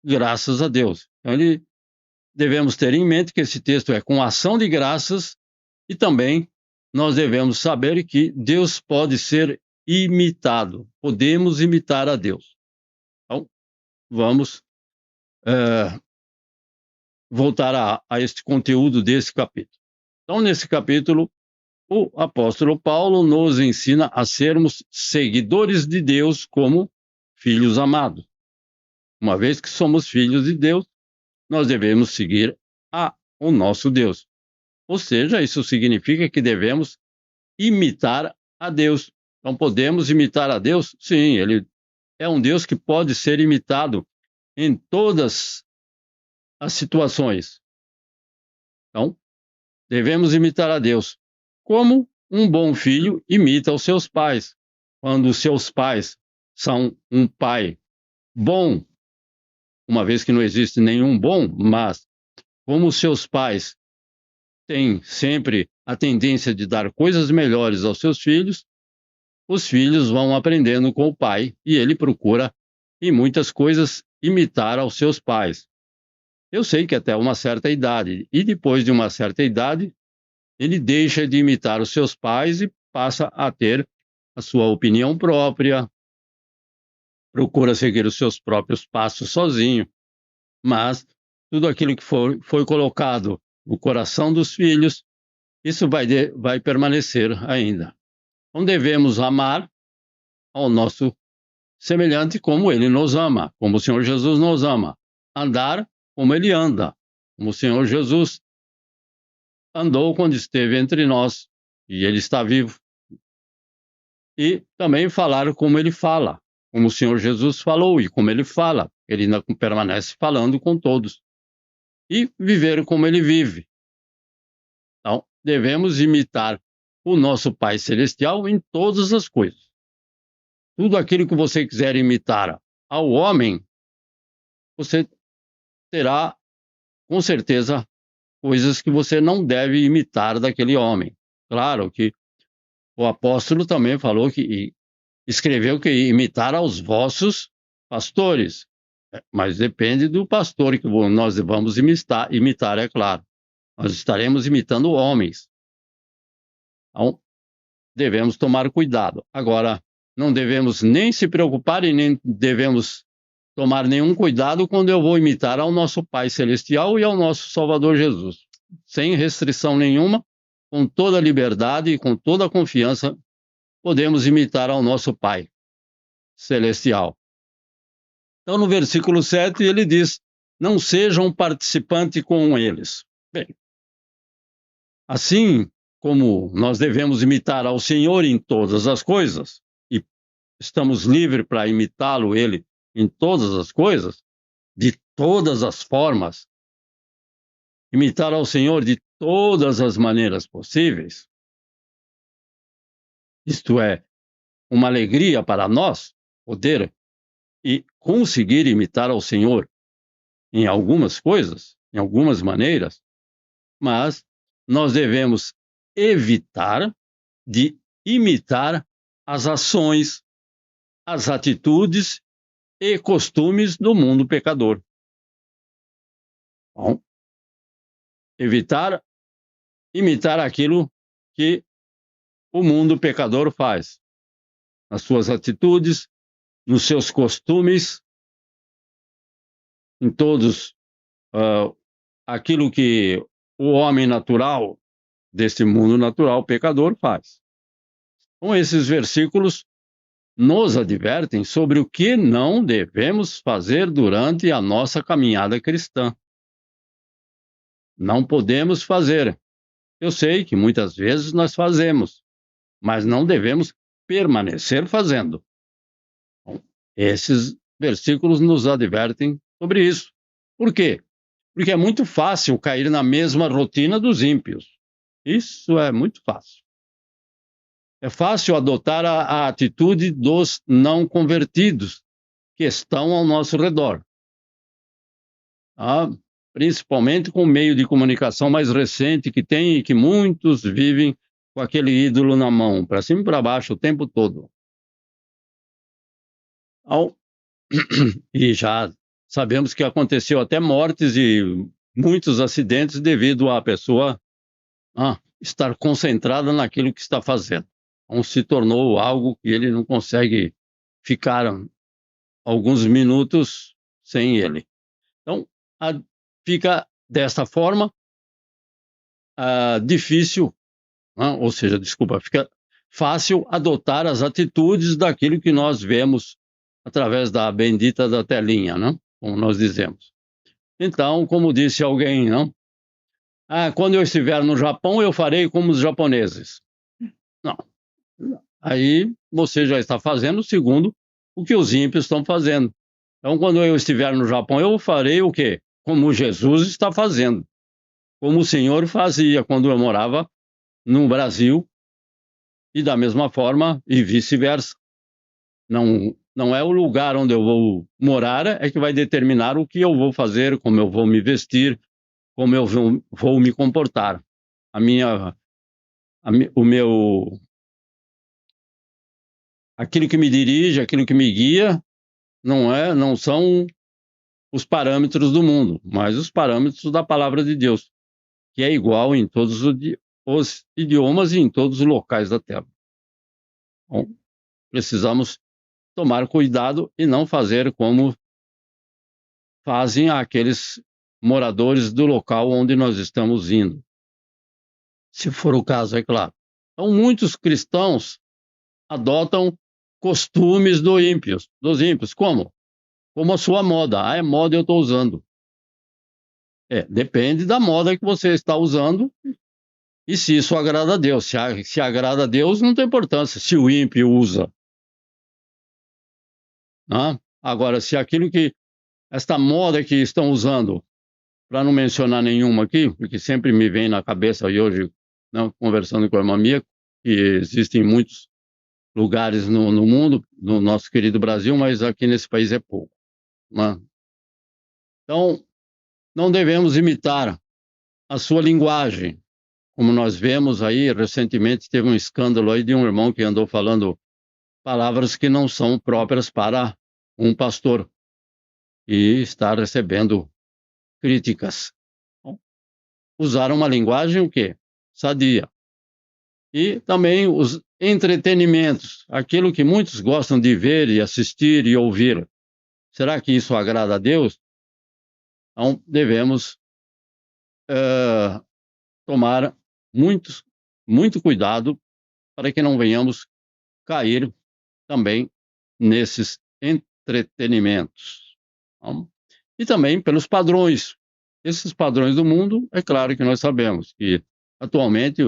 graças a Deus. Então devemos ter em mente que esse texto é com ação de graças e também nós devemos saber que Deus pode ser imitado. Podemos imitar a Deus. Então, vamos voltar a este conteúdo desse capítulo. Então, nesse capítulo, o apóstolo Paulo nos ensina a sermos seguidores de Deus como filhos amados. Uma vez que somos filhos de Deus, nós devemos seguir o nosso Deus. Ou seja, isso significa que devemos imitar a Deus. Então, podemos imitar a Deus? Sim, Ele é um Deus que pode ser imitado em todas as situações. Então, devemos imitar a Deus. Como um bom filho imita os seus pais. Quando os seus pais são um pai bom, uma vez que não existe nenhum bom, mas como os seus pais têm sempre a tendência de dar coisas melhores aos seus filhos, os filhos vão aprendendo com o pai e ele procura, em muitas coisas, imitar aos seus pais. Eu sei que até uma certa idade, e depois de uma certa idade, ele deixa de imitar os seus pais e passa a ter a sua opinião própria, procura seguir os seus próprios passos sozinho, mas tudo aquilo que foi colocado no coração dos filhos, isso vai permanecer ainda. Então devemos amar ao nosso semelhante como Ele nos ama, como o Senhor Jesus nos ama. Andar como Ele anda, como o Senhor Jesus andou quando esteve entre nós, e Ele está vivo. E também falar como Ele fala, como o Senhor Jesus falou e como Ele fala. Ele ainda permanece falando com todos. E viver como Ele vive. Então, devemos imitar o nosso Pai Celestial em todas as coisas. Tudo aquilo que você quiser imitar ao homem, você terá, com certeza, coisas que você não deve imitar daquele homem. Claro que o apóstolo também falou que escreveu que imitar aos vossos pastores, mas depende do pastor que nós vamos imitar, é claro. Nós estaremos imitando homens. Então, devemos tomar cuidado. Agora, não devemos nem se preocupar e nem devemos tomar nenhum cuidado quando eu vou imitar ao nosso Pai Celestial e ao nosso Salvador Jesus. Sem restrição nenhuma, com toda a liberdade e com toda a confiança, podemos imitar ao nosso Pai Celestial. Então, no versículo 7, ele diz, não sejam participantes com eles. Bem, Assim como nós devemos imitar ao Senhor em todas as coisas, e estamos livres para imitá-lo, Ele, em todas as coisas, de todas as formas, imitar ao Senhor de todas as maneiras possíveis, isto é, uma alegria para nós poder e conseguir imitar ao Senhor em algumas coisas, em algumas maneiras, mas nós devemos evitar de imitar as ações, as atitudes e costumes do mundo pecador. Bom, evitar imitar aquilo que o mundo pecador faz, nas suas atitudes, nos seus costumes, em todos aquilo que o homem natural desse mundo natural pecador faz. Então, esses versículos nos advertem sobre o que não devemos fazer durante a nossa caminhada cristã. Não podemos fazer. Eu sei que muitas vezes nós fazemos, mas não devemos permanecer fazendo. Bom, esses versículos nos advertem sobre isso. Por quê? Porque é muito fácil cair na mesma rotina dos ímpios. Isso é muito fácil. É fácil adotar a atitude dos não convertidos que estão ao nosso redor. Principalmente com o meio de comunicação mais recente que tem e que muitos vivem com aquele ídolo na mão, para cima e para baixo o tempo todo. E já sabemos que aconteceu até mortes e muitos acidentes devido à pessoa estar concentrada naquilo que está fazendo. Então se tornou algo que ele não consegue ficar alguns minutos sem ele. Então fica dessa forma difícil, ou seja, fica fácil adotar as atitudes daquilo que nós vemos através da bendita da telinha, né? Como nós dizemos. Então, como disse alguém, não? Quando eu estiver no Japão, eu farei como os japoneses. Não. Aí você já está fazendo segundo o que os ímpios estão fazendo. Então, quando eu estiver no Japão, eu farei o quê? Como Jesus está fazendo. Como o Senhor fazia quando eu morava no Brasil, e da mesma forma, e vice-versa. Não é o lugar onde eu vou morar é que vai determinar o que eu vou fazer, como eu vou me vestir, como eu vou me comportar. Aquilo que me dirige, aquilo que me guia, não são os parâmetros do mundo, mas os parâmetros da palavra de Deus, que é igual em todos os idiomas e em todos os locais da Terra. Bom, precisamos tomar cuidado e não fazer como fazem aqueles moradores do local onde nós estamos indo. Se for o caso, é claro. Então, muitos cristãos adotam costumes dos ímpios. Como? Como a sua moda. É moda, eu estou usando. Depende da moda que você está usando e se isso agrada a Deus. Se agrada a Deus, não tem importância se o ímpio usa. Agora, se aquilo que esta moda que estão usando, para não mencionar nenhuma aqui, porque sempre me vem na cabeça, e hoje, conversando com a irmã Mia, que existem muitos lugares no mundo, no nosso querido Brasil, mas aqui nesse país é pouco. Então, não devemos imitar a sua linguagem, como nós vemos aí, recentemente teve um escândalo aí de um irmão que andou falando palavras que não são próprias para um pastor e está recebendo críticas. Então, usaram uma linguagem o quê? Sadia. E também os entretenimentos, aquilo que muitos gostam de ver e assistir e ouvir. Será que isso agrada a Deus? Então, devemos tomar muito cuidado para que não venhamos cair também nesses entretenimentos. E também pelos padrões. Esses padrões do mundo, é claro que nós sabemos que atualmente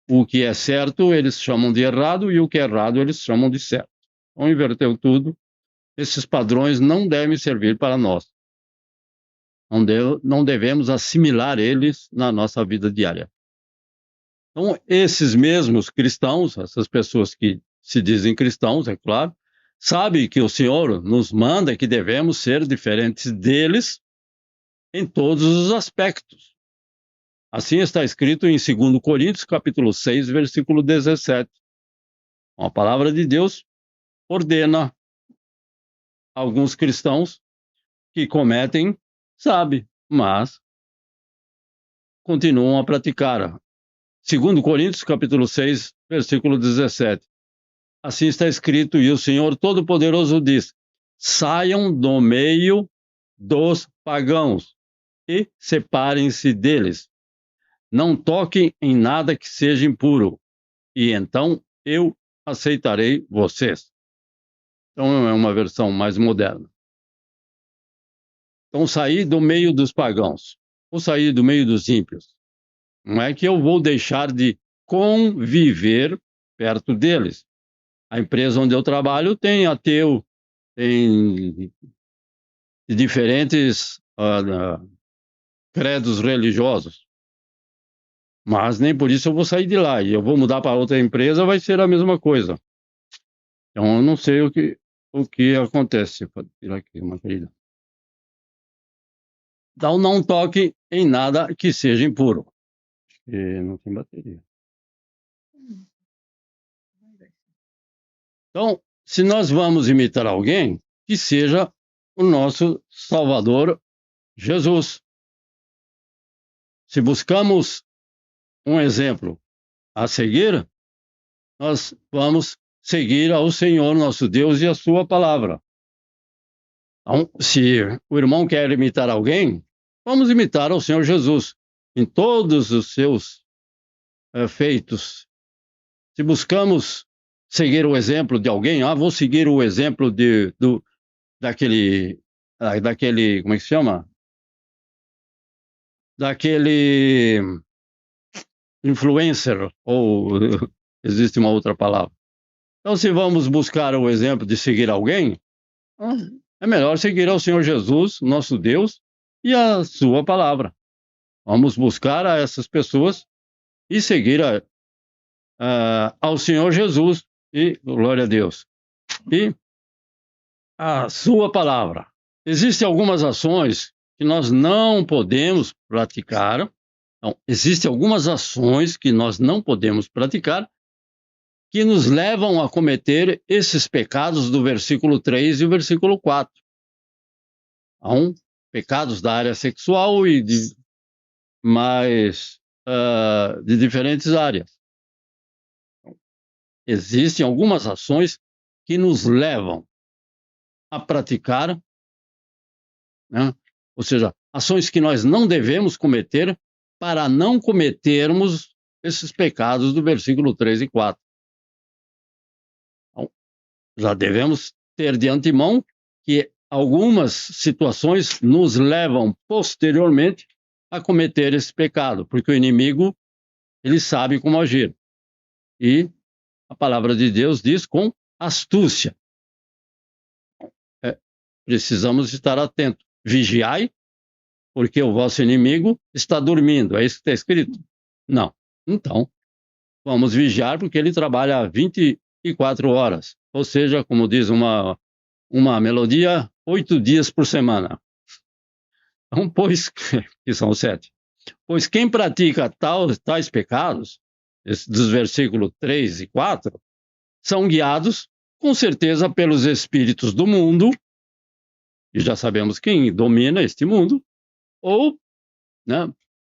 o que é certo eles chamam de errado e o que é errado eles chamam de certo. Então inverteu tudo. Esses padrões não devem servir para nós. Não devemos assimilar eles na nossa vida diária. Então, esses mesmos cristãos, essas pessoas que se dizem cristãos, é claro, sabem que o Senhor nos manda que devemos ser diferentes deles em todos os aspectos. Assim está escrito em 2 Coríntios, capítulo 6, versículo 17. A palavra de Deus ordena alguns cristãos que cometem, mas continuam a praticar. 2 Coríntios, capítulo 6, versículo 17. Assim está escrito, e o Senhor Todo-Poderoso diz: saiam do meio dos pagãos e separem-se deles. Não toquem em nada que seja impuro, e então eu aceitarei vocês. Então é uma versão mais moderna. Então sair do meio dos pagãos, ou sair do meio dos ímpios. Não é que eu vou deixar de conviver perto deles. A empresa onde eu trabalho tem ateu, tem diferentes credos religiosos. Mas nem por isso eu vou sair de lá. E eu vou mudar para outra empresa, vai ser a mesma coisa. Então eu não sei o que acontece. Pode tirar aqui uma querida. Então não toque em nada que seja impuro. E não tem bateria. Então, se nós vamos imitar alguém, que seja o nosso Salvador Jesus. Se buscamos um exemplo a seguir, nós vamos seguir ao Senhor nosso Deus e a sua palavra. Então, se o irmão quer imitar alguém, vamos imitar ao Senhor Jesus em todos os seus feitos. Se buscamos seguir o exemplo de alguém, vou seguir o exemplo daquele, como é que se chama? Daquele influencer, ou existe uma outra palavra. Então, se vamos buscar o exemplo de seguir alguém, é melhor seguir ao Senhor Jesus, nosso Deus, e a sua palavra. Vamos buscar a essas pessoas e seguir ao Senhor Jesus, e glória a Deus. E a sua palavra. Existem algumas ações que nós não podemos praticar. Então, existem algumas ações que nós não podemos praticar que nos levam a cometer esses pecados do versículo 3 e o versículo 4. Então, pecados da área sexual e de diferentes áreas. Existem algumas ações que nos levam a praticar, né? Ou seja, ações que nós não devemos cometer para não cometermos esses pecados do versículo 3 e 4. Então, já devemos ter de antemão que algumas situações nos levam posteriormente a cometer esse pecado, porque o inimigo, ele sabe como agir. E a palavra de Deus diz com astúcia. Precisamos estar atentos. Vigiai, porque o vosso inimigo está dormindo. É isso que está escrito? Não. Então, vamos vigiar, porque ele trabalha 24 horas. Ou seja, como diz uma melodia, 8 dias por semana. Então, que são 7. Pois quem pratica tais pecados, dos versículos 3 e 4, são guiados, com certeza, pelos espíritos do mundo, e já sabemos quem domina este mundo, ou, né,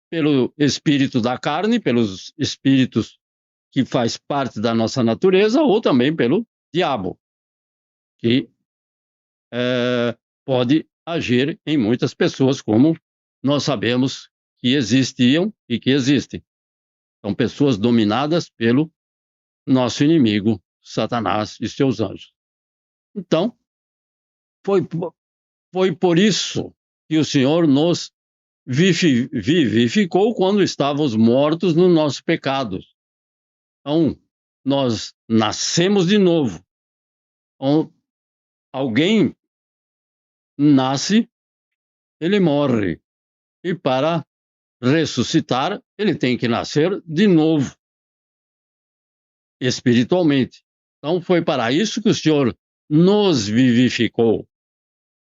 pelo espírito da carne, pelos espíritos que faz parte da nossa natureza, ou também pelo diabo, que pode agir em muitas pessoas, como nós sabemos que existiam e que existem. São pessoas dominadas pelo nosso inimigo, Satanás e seus anjos. Então, foi por isso que o Senhor nos vivificou quando estávamos mortos nos nossos pecados. Então, nós nascemos de novo. Então, alguém nasce, ele morre. E para ressuscitar, ele tem que nascer de novo, espiritualmente. Então, foi para isso que o Senhor nos vivificou,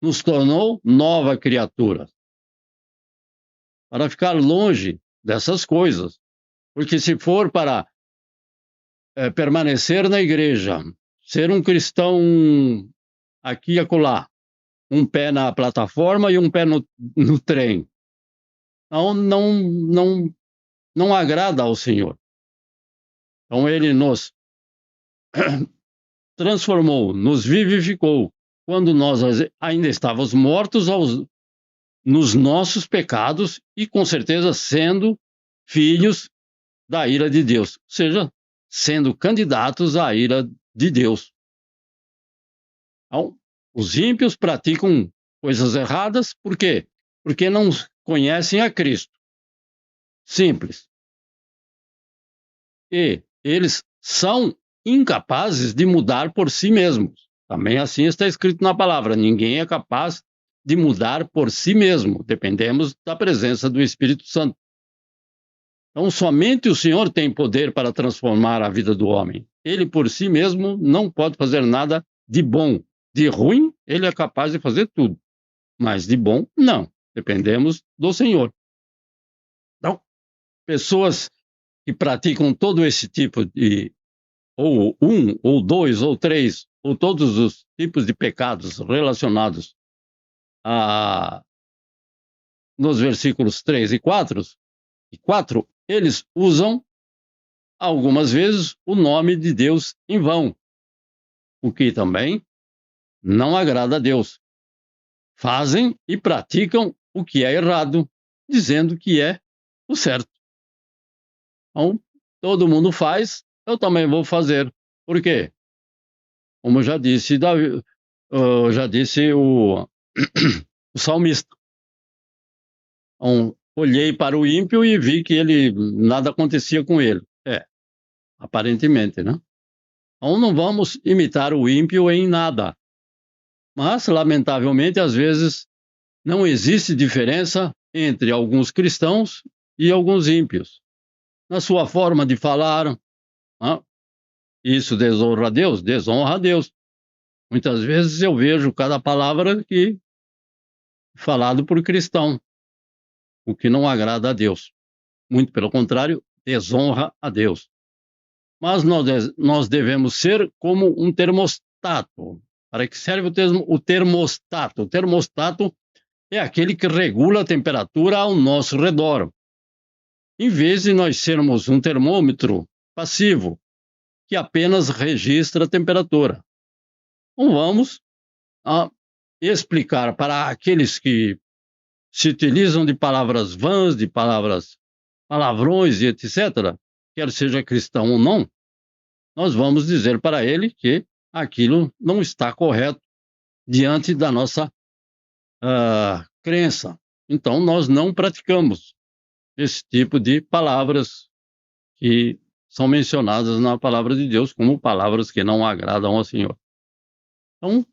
nos tornou nova criatura, para ficar longe dessas coisas. Porque se for para permanecer na igreja, ser um cristão aqui e acolá, um pé na plataforma e um pé no trem, não agrada ao Senhor. Então ele nos transformou, nos vivificou, quando nós ainda estávamos mortos nos nossos pecados e com certeza sendo filhos da ira de Deus, ou seja, sendo candidatos à ira de Deus. Então, os ímpios praticam coisas erradas, por quê? Porque não conhecem a Cristo. Simples. E eles são incapazes de mudar por si mesmos. Também assim está escrito na palavra, ninguém é capaz de mudar por si mesmo, dependemos da presença do Espírito Santo. Então, somente o Senhor tem poder para transformar a vida do homem. Ele por si mesmo não pode fazer nada de bom. De ruim, ele é capaz de fazer tudo. Mas de bom, não. Dependemos do Senhor. Então, pessoas que praticam todo esse tipo de, ou um, ou dois, ou três, ou todos os tipos de pecados relacionados nos versículos 3 e 4, eles usam algumas vezes o nome de Deus em vão, o que também não agrada a Deus. Fazem e praticam o que é errado, dizendo que é o certo. Então, todo mundo faz, eu também vou fazer. Por quê? Como já disse o salmista. Então, olhei para o ímpio e vi que nada acontecia com ele. Aparentemente, né? Então não vamos imitar o ímpio em nada. Mas, lamentavelmente, às vezes não existe diferença entre alguns cristãos e alguns ímpios. Na sua forma de falar, né? Isso desonra a Deus? Desonra a Deus. Muitas vezes eu vejo cada palavra que falado por cristão, o que não agrada a Deus. Muito pelo contrário, desonra a Deus. Mas nós devemos ser como um termostato. Para que serve o termostato? O termostato é aquele que regula a temperatura ao nosso redor. Em vez de nós sermos um termômetro passivo, que apenas registra a temperatura. Então vamos explicar para aqueles que se utilizam de palavras vãs, de palavrões e etc., quer seja cristão ou não, nós vamos dizer para ele que aquilo não está correto diante da nossa crença. Então, nós não praticamos esse tipo de palavras que são mencionadas na palavra de Deus como palavras que não agradam ao Senhor. Então,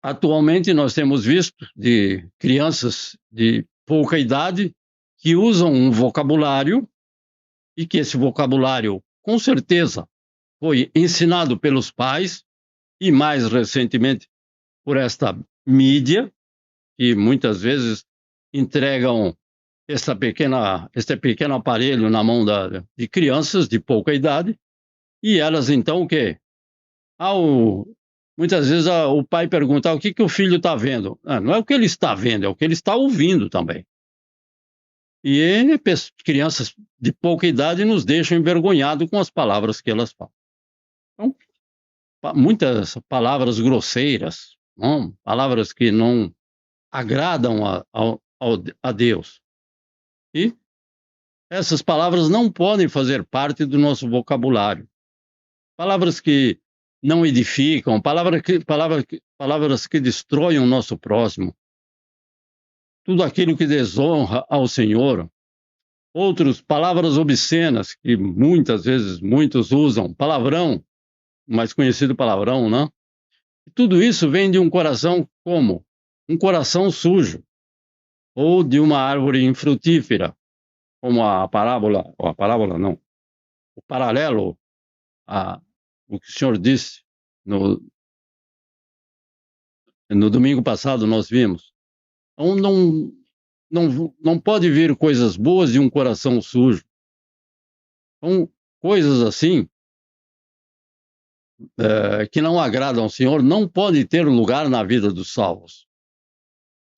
atualmente nós temos visto de crianças de pouca idade que usam um vocabulário e que esse vocabulário, com certeza, foi ensinado pelos pais e mais recentemente por esta mídia, que muitas vezes entregam este pequeno aparelho na mão de crianças de pouca idade, e elas então o quê? Muitas vezes o pai pergunta o que o filho está vendo. Não é o que ele está vendo, é o que ele está ouvindo também. E crianças de pouca idade nos deixam envergonhados com as palavras que elas falam. Então, muitas palavras grosseiras, não? Palavras que não agradam a Deus. E essas palavras não podem fazer parte do nosso vocabulário. Palavras que não edificam, palavras que destroem o nosso próximo. tudo aquilo que desonra ao Senhor. Outros, palavras obscenas, que muitas vezes muitos usam, palavrão, mais conhecido palavrão, né? Tudo isso vem de um coração como? Um coração sujo, ou de uma árvore infrutífera, como o paralelo o que o senhor disse no domingo passado nós vimos. Então não pode vir coisas boas de um coração sujo. Então, coisas assim que não agradam ao Senhor não pode ter lugar na vida dos salvos.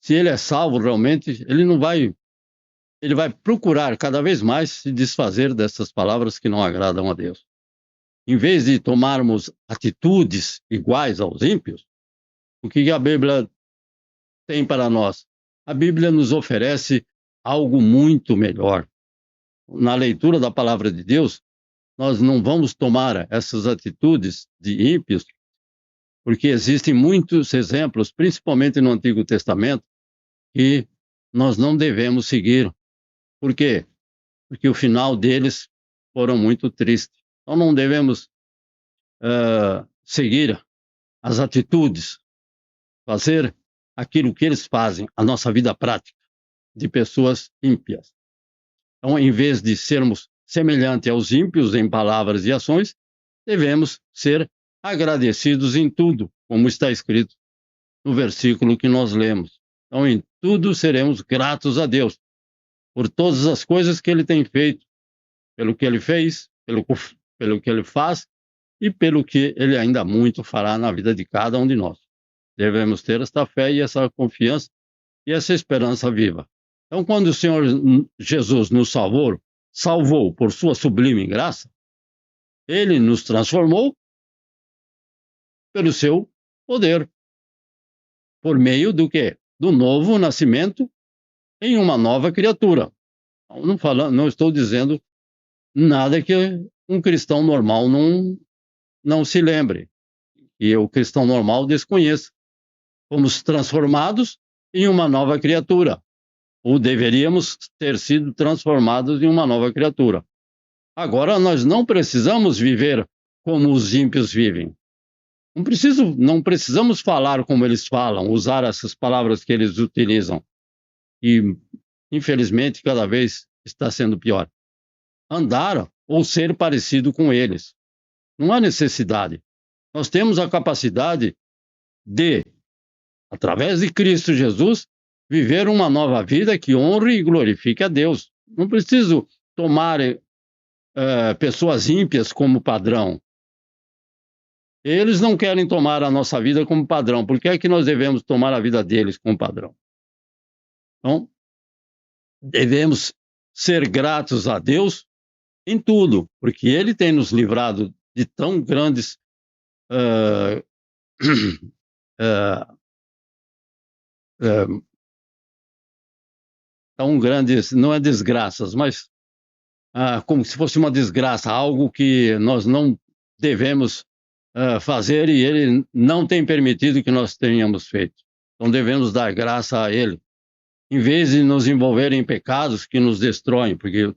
Se ele é salvo realmente, ele vai procurar cada vez mais se desfazer dessas palavras que não agradam a Deus. Em vez de tomarmos atitudes iguais aos ímpios, o que a Bíblia tem para nós? A Bíblia nos oferece algo muito melhor. Na leitura da palavra de Deus, nós não vamos tomar essas atitudes de ímpios, porque existem muitos exemplos, principalmente no Antigo Testamento, que nós não devemos seguir. Por quê? Porque o final deles foram muito tristes. Então não devemos seguir as atitudes, fazer aquilo que eles fazem, a nossa vida prática de pessoas ímpias. Então, em vez de sermos semelhantes aos ímpios em palavras e ações, devemos ser agradecidos em tudo, como está escrito no versículo que nós lemos. Então, em tudo seremos gratos a Deus por todas as coisas que Ele tem feito, pelo que Ele fez, pelo que Ele faz e pelo que Ele ainda muito fará na vida de cada um de nós. Devemos ter esta fé e essa confiança e essa esperança viva. Então, quando o Senhor Jesus nos salvou por sua sublime graça, Ele nos transformou pelo seu poder, por meio do quê? Do novo nascimento em uma nova criatura. Não estou dizendo nada que um cristão normal não se lembre, e o cristão normal desconheça. Fomos transformados em uma nova criatura, ou deveríamos ter sido transformados em uma nova criatura. Agora, nós não precisamos viver como os ímpios vivem. Não precisamos falar como eles falam, usar essas palavras que eles utilizam. E, infelizmente, cada vez está sendo pior. Andar ou ser parecido com eles. Não há necessidade. Nós temos a capacidade de, através de Cristo Jesus, viver uma nova vida que honre e glorifique a Deus. Não preciso tomar pessoas ímpias como padrão. Eles não querem tomar a nossa vida como padrão. Por que é que nós devemos tomar a vida deles como padrão? Então, devemos ser gratos a Deus em tudo, porque Ele tem nos livrado de tão grandes tão grandes, não é desgraças, mas como se fosse uma desgraça, algo que nós não devemos fazer e Ele não tem permitido que nós tenhamos feito. Então devemos dar graça a Ele, em vez de nos envolver em pecados que nos destroem, porque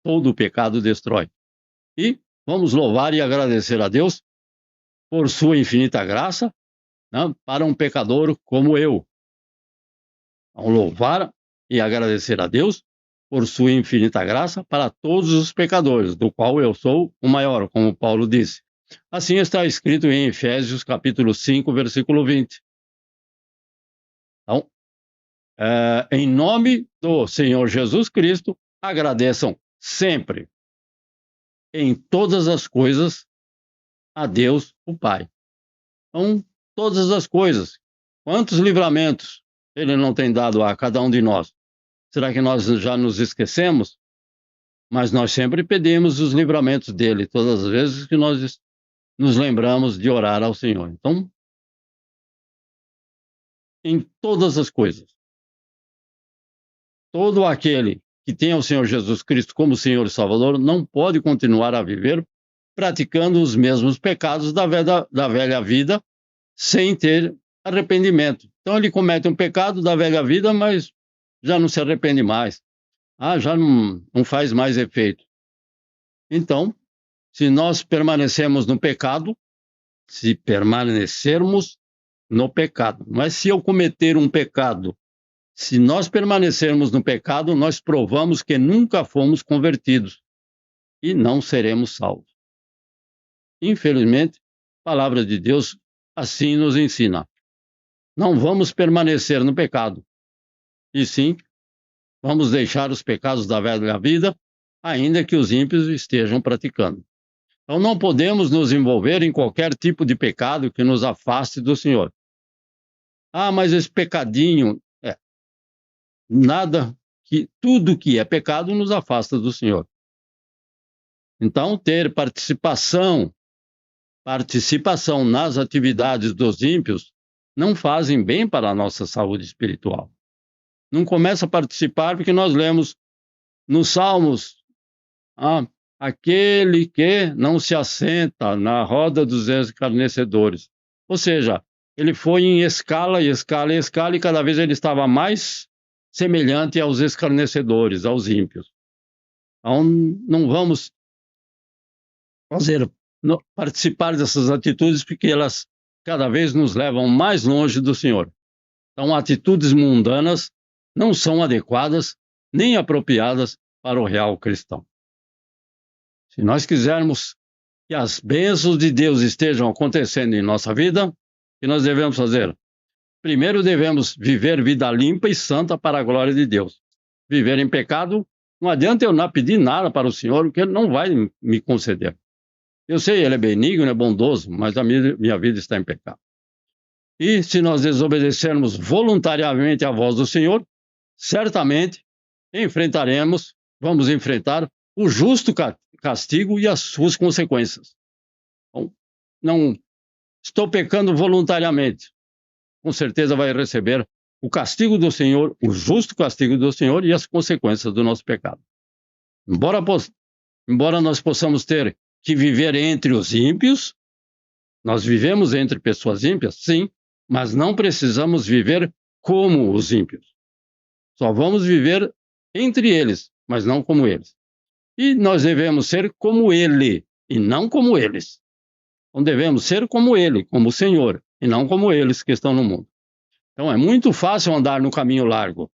todo pecado destrói. E vamos louvar e agradecer a Deus por sua infinita graça, né, para um pecador como eu. Vamos louvar e agradecer a Deus por sua infinita graça para todos os pecadores, do qual eu sou o maior, como Paulo disse. Assim está escrito em Efésios capítulo 5, versículo 20. Então, em nome do Senhor Jesus Cristo, agradeçam sempre, em todas as coisas, a Deus, o Pai. Então, todas as coisas. Quantos livramentos Ele não tem dado a cada um de nós? Será que nós já nos esquecemos? Mas nós sempre pedimos os livramentos dele, todas as vezes que nós nos lembramos de orar ao Senhor. Então, em todas as coisas, todo aquele que tem o Senhor Jesus Cristo como Senhor e Salvador não pode continuar a viver praticando os mesmos pecados da velha vida sem ter arrependimento. Então ele comete um pecado da velha vida, mas já não se arrepende mais. Já não faz mais efeito. Então, se nós permanecemos no pecado, se permanecermos no pecado, não é se eu cometer um pecado. Se nós permanecermos no pecado, nós provamos que nunca fomos convertidos e não seremos salvos. Infelizmente, a palavra de Deus assim nos ensina. Não vamos permanecer no pecado, e sim, vamos deixar os pecados da velha vida, ainda que os ímpios estejam praticando. Então não podemos nos envolver em qualquer tipo de pecado que nos afaste do Senhor. Mas esse pecadinho, tudo que é pecado nos afasta do Senhor. Então ter participação nas atividades dos ímpios não fazem bem para a nossa saúde espiritual. Não começa a participar porque nós lemos nos Salmos, aquele que não se assenta na roda dos escarnecedores. Ou seja, ele foi em escala, e cada vez ele estava mais semelhante aos escarnecedores, aos ímpios. Então, não vamos participar dessas atitudes porque elas cada vez nos levam mais longe do Senhor. Então, atitudes mundanas não são adequadas nem apropriadas para o real cristão. Se nós quisermos que as bênçãos de Deus estejam acontecendo em nossa vida, o que nós devemos fazer? Primeiro devemos viver vida limpa e santa para a glória de Deus. Viver em pecado, não adianta eu não pedir nada para o Senhor, porque Ele não vai me conceder. Eu sei, Ele é benigno, é bondoso, mas a minha vida está em pecado. E se nós desobedecermos voluntariamente à voz do Senhor, certamente vamos enfrentar o justo castigo e as suas consequências. Então, não estou pecando voluntariamente. Com certeza vai receber o castigo do Senhor, o justo castigo do Senhor e as consequências do nosso pecado. Embora nós possamos ter que viver entre os ímpios, nós vivemos entre pessoas ímpias, sim, mas não precisamos viver como os ímpios. Só vamos viver entre eles, mas não como eles. E nós devemos ser como Ele, e não como eles. Então devemos ser como Ele, como o Senhor, e não como eles que estão no mundo. Então é muito fácil andar no caminho largo,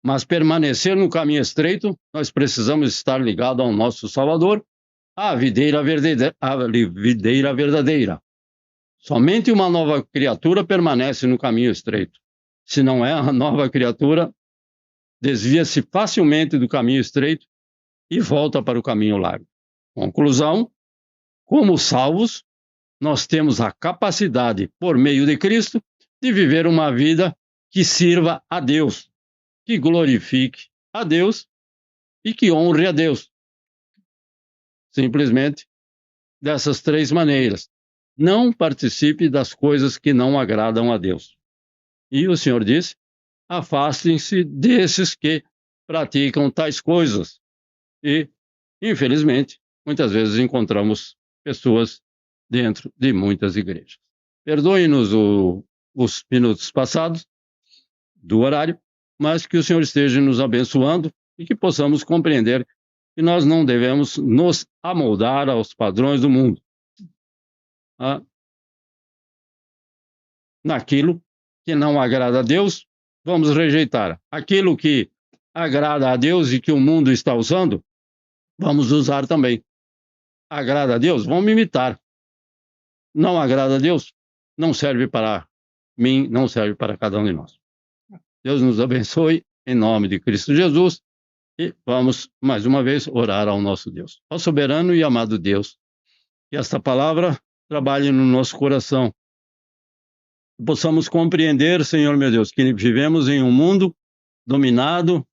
mas permanecer no caminho estreito, nós precisamos estar ligados ao nosso Salvador, a videira verdadeira. Somente uma nova criatura permanece no caminho estreito. Se não é a nova criatura, desvia-se facilmente do caminho estreito e volta para o caminho largo. Conclusão, como salvos, nós temos a capacidade, por meio de Cristo, de viver uma vida que sirva a Deus, que glorifique a Deus e que honre a Deus. Simplesmente dessas três maneiras. Não participe das coisas que não agradam a Deus. E o Senhor disse, afastem-se desses que praticam tais coisas. E, infelizmente, muitas vezes encontramos pessoas dentro de muitas igrejas. Perdoe-nos os minutos passados do horário, mas que o Senhor esteja nos abençoando e que possamos compreender que nós não devemos nos amoldar aos padrões do mundo. Naquilo que não agrada a Deus, vamos rejeitar. Aquilo que agrada a Deus e que o mundo está usando, vamos usar também. Agrada a Deus? Vamos imitar. Não agrada a Deus? Não serve para mim, não serve para cada um de nós. Deus nos abençoe, em nome de Cristo Jesus, e vamos, mais uma vez, orar ao nosso Deus. Ó soberano e amado Deus, que esta palavra trabalhe no nosso coração. Possamos compreender, Senhor meu Deus, que vivemos em um mundo dominado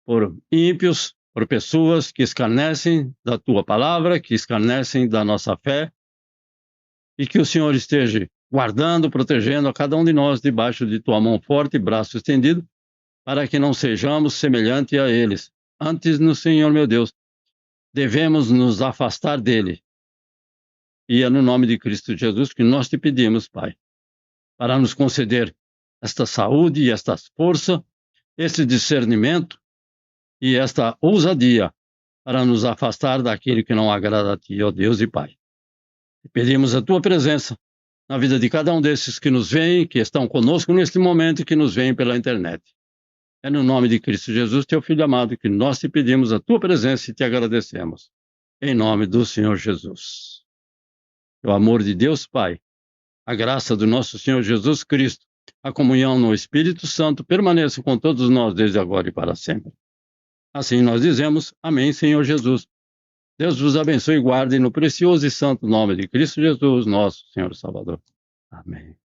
por ímpios, por pessoas que escarnecem da Tua palavra, que escarnecem da nossa fé, e que o Senhor esteja guardando, protegendo a cada um de nós debaixo de Tua mão forte e braço estendido, para que não sejamos semelhantes a eles. Antes, no Senhor meu Deus, devemos nos afastar dele. E é no nome de Cristo Jesus que nós te pedimos, Pai, para nos conceder esta saúde e esta força esse discernimento e esta ousadia para nos afastar daquilo que não agrada a Ti, ó Deus e Pai. E pedimos a Tua presença na vida de cada um desses que nos veem, que estão conosco neste momento e que nos veem pela internet. É no nome de Cristo Jesus, Teu Filho amado, que nós te pedimos a Tua presença e te agradecemos. Em nome do Senhor Jesus. O amor de Deus Pai, a graça do nosso Senhor Jesus Cristo, a comunhão no Espírito Santo permaneça com todos nós desde agora e para sempre. Assim nós dizemos, amém, Senhor Jesus. Deus vos abençoe e guarde no precioso e santo nome de Cristo Jesus, nosso Senhor Salvador. Amém.